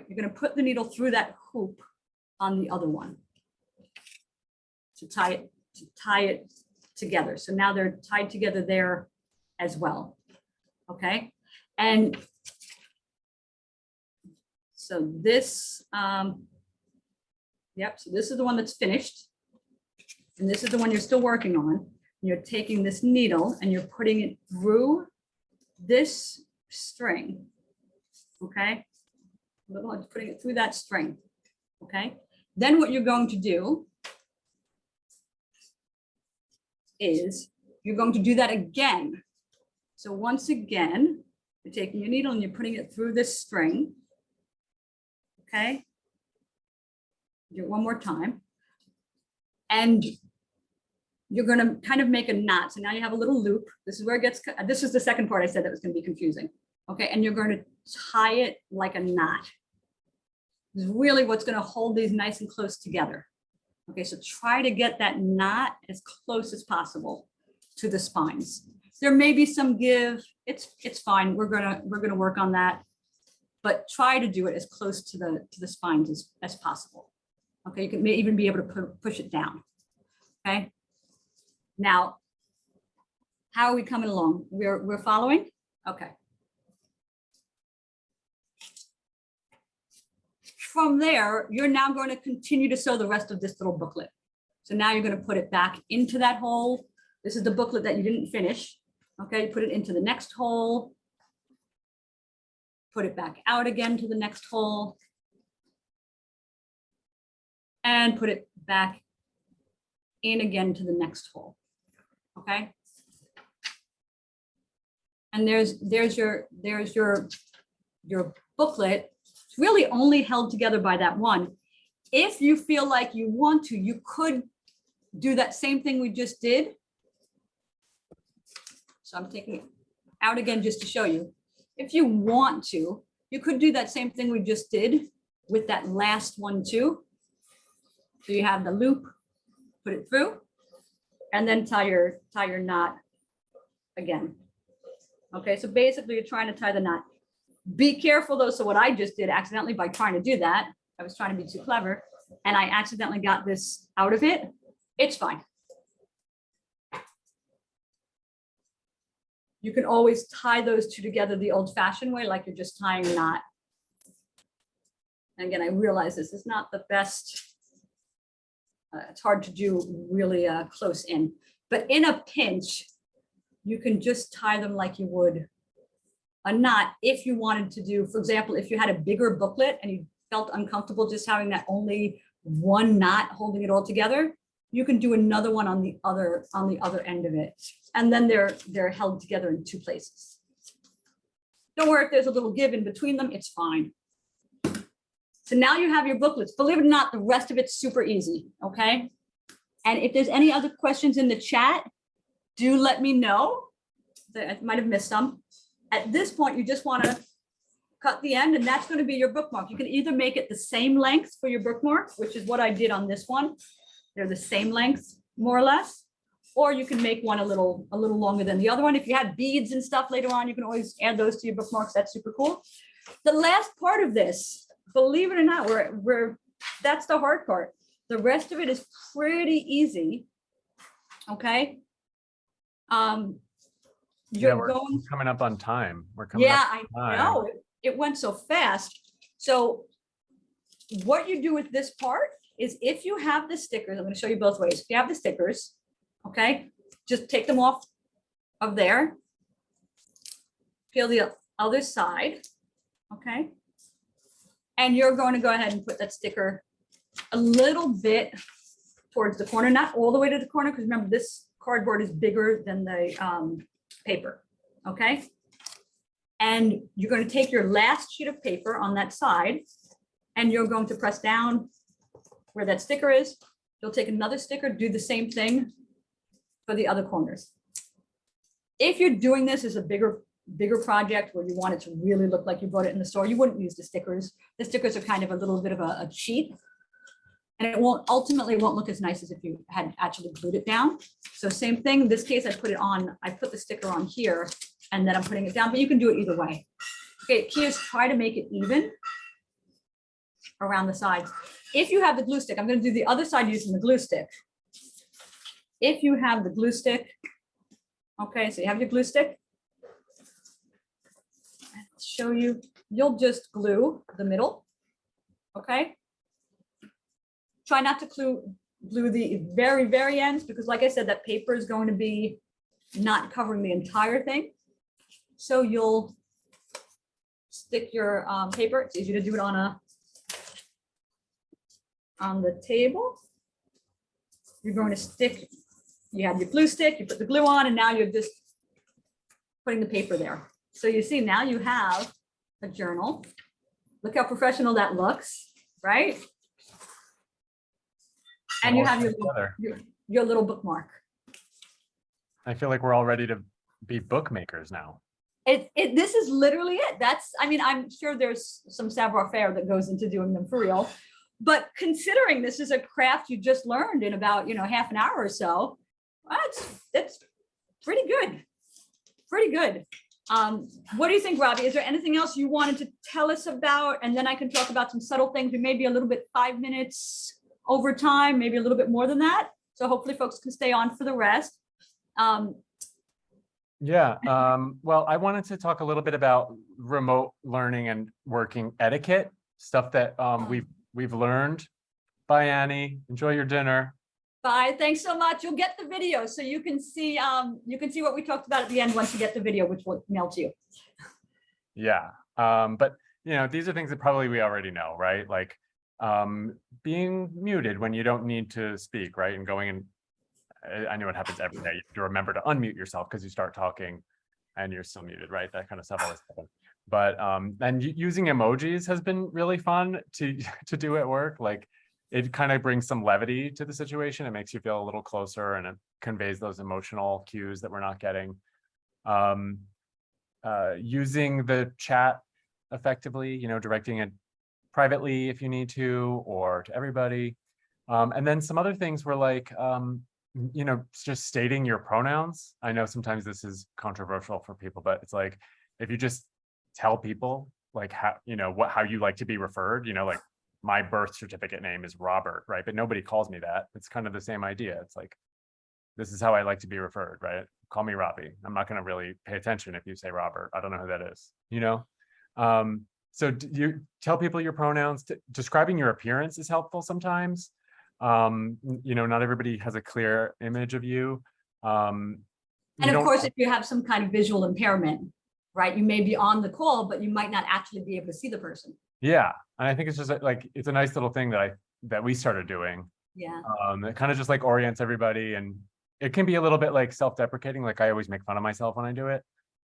going to put the needle through that hoop on the other one to tie it together. So now they're tied together there as well. Okay. And so this, yep, so this is the one that's finished. And this is the one you're still working on. You're taking this needle and you're putting it through this string. Okay. Putting it through that string. Okay. Then what you're going to do is you're going to do that again. So once again, you're taking your needle and you're putting it through this string. Okay. Do it one more time. And you're going to kind of make a knot. So now you have a little loop. This is where it gets, this is the second part I said that was going to be confusing. Okay. And you're going to tie it like a knot. This is really what's going to hold these nice and close together. Okay. So try to get that knot as close as possible to the spines. There may be some give. It's fine. We're going to work on that, but try to do it as close to the spines as possible. Okay. You can even be able to push it down. Okay. Now, how are we coming along? We're following? Okay. From there, you're now going to continue to sew the rest of this little booklet. So now you're going to put it back into that hole. This is the booklet that you didn't finish. Okay, put it into the next hole. put it back out again to the next hole, and put it back in again to the next hole. Okay. And there's your booklet. It's really only held together by that one. If you feel like you want to, you could do that same thing we just did. So I'm taking it out again just to show you. If you want to, you could do that same thing we just did with that last one too. So you have the loop, put it through, and then tie your knot again. Okay, so basically you're trying to tie the knot. Be careful though. So what I just did accidentally by trying to do that, I was trying to be too clever and I accidentally got this out of it. It's fine. You can always tie those two together the old fashioned way, like you're just tying a knot. And again, I realize this is not the best. It's hard to do really close in, but in a pinch, you can just tie them like you would a knot. If you wanted to do, for example, if you had a bigger booklet and you felt uncomfortable just having that only one knot holding it all together, you can do another one on the other end of it. And then they're held together in two places. Don't worry if there's a little give in between them, it's fine. So now you have your booklets. Believe it or not, the rest of it's super easy, okay? And if there's any other questions in the chat, do let me know. I might have missed some. At this point, you just want to cut the end, and that's going to be your bookmark. You can either make it the same length for your bookmark, which is what I did on this one. They're the same length, more or less. Or you can make one a little longer than the other one. If you have beads and stuff later on, you can always add those to your bookmarks. That's super cool. The last part of this, believe it or not, that's the hard part. The rest of it is pretty easy. Okay. We're coming up on time. We're coming up on time. I know. It went so fast. So what you do with this part is if you have the stickers, I'm going to show you both ways. If you have the stickers, okay, just take them off of there. Peel the other side, okay? And you're going to go ahead and put that sticker a little bit towards the corner, not all the way to the corner, because remember this cardboard is bigger than the paper, okay? And you're going to take your last sheet of paper on that side and you're going to press down where that sticker is. You'll take another sticker, do the same thing for the other corners. If you're doing this as a bigger project where you want it to really look like you bought it in the store, you wouldn't use the stickers. The stickers are kind of a little bit of a cheat. And it ultimately won't look as nice as if you had actually glued it down. So same thing, in this case, I put the sticker on here and then I'm putting it down, but you can do it either way. Okay, key is try to make it even around the sides. If you have the glue stick, I'm going to do the other side using the glue stick. If you have the glue stick, okay, so you have your glue stick. I'll show you, you'll just glue the middle, okay? Try not to glue the very, very ends because like I said, that paper is going to be not covering the entire thing. So you'll stick your paper. It's easy to do it on the table. You're going to stick, you have your glue stick, you put the glue on, and now you're just putting the paper there. So you see now you have a journal. Look how professional that looks, right? And you have your little bookmark. I feel like we're all ready to be bookmakers now. This is literally it. I mean, I'm sure there's some savoir-faire that goes into doing them for real, but considering this is a craft you just learned in about, half an hour or so, that's pretty good. Pretty good. What do you think, Robbie? Is there anything else you wanted to tell us about? And then I can talk about some subtle things. We may be a little bit 5 minutes over time, maybe a little bit more than that. So hopefully folks can stay on for the rest. Well, I wanted to talk a little bit about remote learning and working etiquette, stuff that we've learned. Bye, Annie. Enjoy your dinner. Bye. Thanks so much. You'll get the video so you can see what we talked about at the end once you get the video, which will mail to you. Yeah. But these are things that probably we already know, right? Like being muted when you don't need to speak, right? And going in, I know it happens every day. You have to remember to unmute yourself because you start talking and you're still muted, right? That kind of stuff always happens. But and using emojis has been really fun to do at work. Like it kind of brings some levity to the situation. It makes you feel a little closer, and it conveys those emotional cues that we're not getting. Using the chat effectively, directing it privately if you need to, or to everybody. And then some other things were like, just stating your pronouns. I know sometimes this is controversial for people, but it's like, if you just tell people like how you like to be referred, like my birth certificate name is Robert, right? But nobody calls me that. It's kind of the same idea. It's like, this is how I like to be referred, right? Call me Robbie. I'm not going to really pay attention if you say Robert. I don't know who that is, So you tell people your pronouns. Describing your appearance is helpful sometimes. Not everybody has a clear image of you. And of course, if you have some kind of visual impairment, right, you may be on the call, but you might not actually be able to see the person. Yeah, and I think it's just like, it's a nice little thing that we started doing. Yeah. It kind of just like orients everybody, and it can be a little bit like self-deprecating. Like I always make fun of myself when I do it.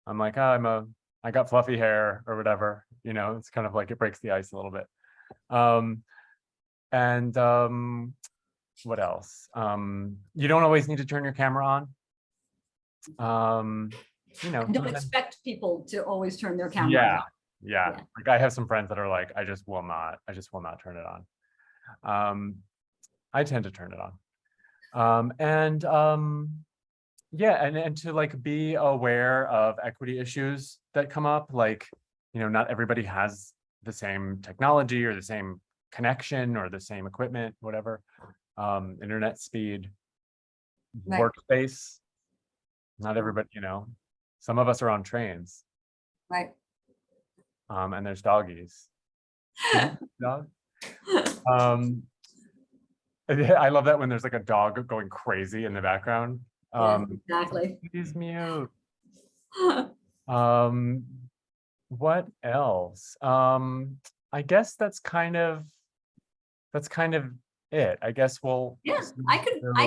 I'm like, oh, I got fluffy hair or whatever. It's kind of like it breaks the ice a little bit. What else? You don't always need to turn your camera on. And don't expect people to always turn their camera on. Yeah. Like I have some friends that are like, I just will not turn it on. I tend to turn it on. And to like be aware of equity issues that come up. Like, not everybody has the same technology or the same connection or the same equipment, whatever. Internet speed, Right. workspace. Not everybody, some of us are on trains. Right. And there's doggies. Dog? I love that when there's like a dog going crazy in the background. Exactly. Please mute. What else? I guess that's kind of it. I guess we'll. Yeah, I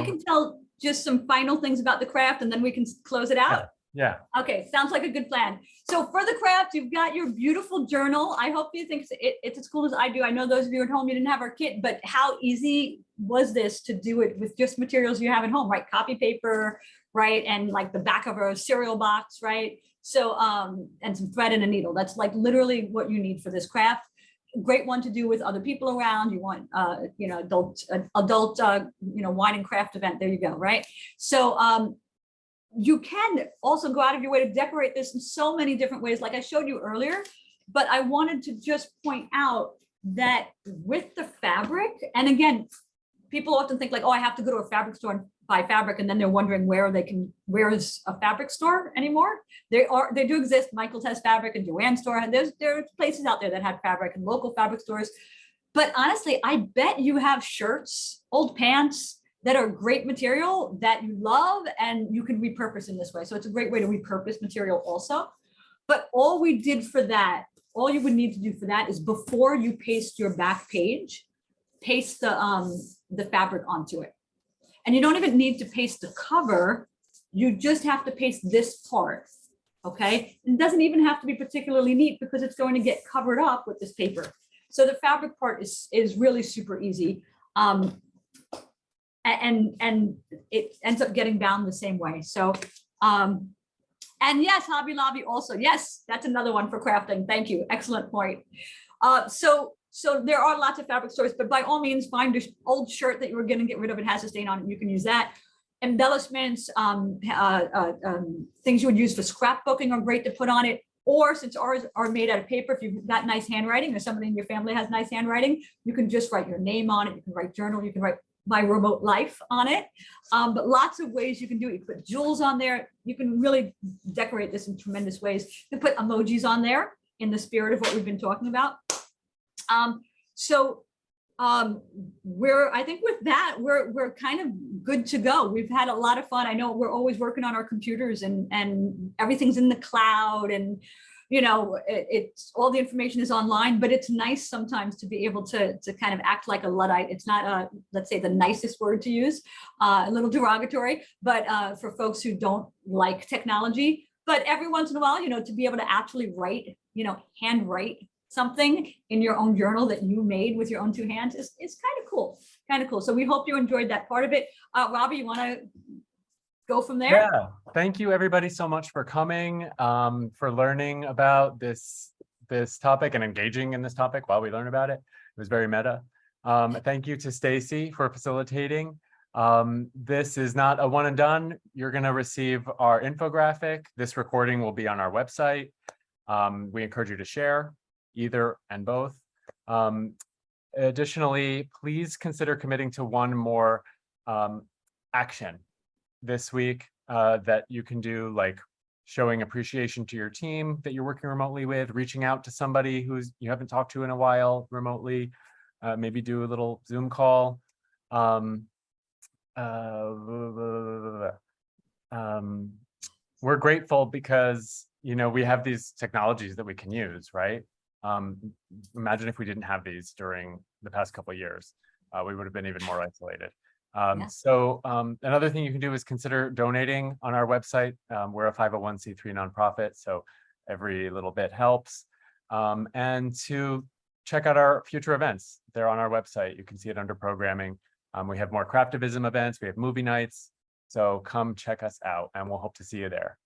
can tell just some final things about the craft, and then we can close it out. Yeah. Okay, sounds like a good plan. So for the craft, you've got your beautiful journal. I hope you think it's as cool as I do. I know those of you at home, you didn't have our kit, but how easy was this to do it with just materials you have at home, right? Copy paper, right? And like the back of a cereal box, right? So, and some thread and a needle. That's like literally what you need for this craft. Great one to do with other people around. You want, adult, wine and craft event. There you go, right? So, you can also go out of your way to decorate this in so many different ways, like I showed you earlier. But I wanted to just point out that with the fabric, and again, people often think like, oh, I have to go to a fabric store and buy fabric, and then they're wondering where is a fabric store anymore. They do exist. Michael's has fabric, and Joann's store, and there are places out there that have fabric and local fabric stores. But honestly, I bet you have shirts, old pants that are great material that you love and you can repurpose in this way. So it's a great way to repurpose material also. But all we did for that, all you would need to do for that is before you paste your back page, paste the fabric onto it. And you don't even need to paste the cover. You just have to paste this part, okay? It doesn't even have to be particularly neat because it's going to get covered up with this paper. So the fabric part is really super easy. And it ends up getting bound the same way. So, and yes, Hobby Lobby also, yes, that's another one for crafting. Thank you, excellent point. So there are lots of fabric stores, but by all means, find your old shirt that you were gonna get rid of, it has a stain on it, you can use that. Embellishments, things you would use for scrapbooking are great to put on it. Or since ours are made out of paper, if you've got nice handwriting or somebody in your family has nice handwriting, you can just write your name on it, you can write journal, you can write my remote life on it. But lots of ways you can do it. You can put jewels on there. You can really decorate this in tremendous ways. You can put emojis on there in the spirit of what we've been talking about. I think with that, we're kind of good to go. We've had a lot of fun. I know we're always working on our computers and everything's in the cloud, and it's all the information is online, but it's nice sometimes to be able to kind of act like a Luddite. It's not let's say the nicest word to use, a little derogatory, but for folks who don't like technology, but every once in a while, to be able to actually write, handwrite something in your own journal that you made with your own two hands is kind of cool. So we hope you enjoyed that part of it. Robbie, you want to go from there? Yeah, thank you everybody so much for coming, for learning about this topic and engaging in this topic while we learn about it. It was very meta. Thank you to Stacy for facilitating. This is not a one and done. You're going to receive our infographic. This recording will be on our website. We encourage you to share either and both. Additionally, please consider committing to one more action this week that you can do, like showing appreciation to your team that you're working remotely with, reaching out to somebody who's you haven't talked to in a while remotely, maybe do a little Zoom call. We're grateful because we have these technologies that we can use, right? Imagine if we didn't have these during the past couple of years, we would have been even more isolated. So another thing you can do is consider donating on our website. We're a 501c3 nonprofit, so every little bit helps. And to check out our future events, they're on our website. You can see it under programming. We have more Craftivism events, we have movie nights. So come check us out and we'll hope to see you there.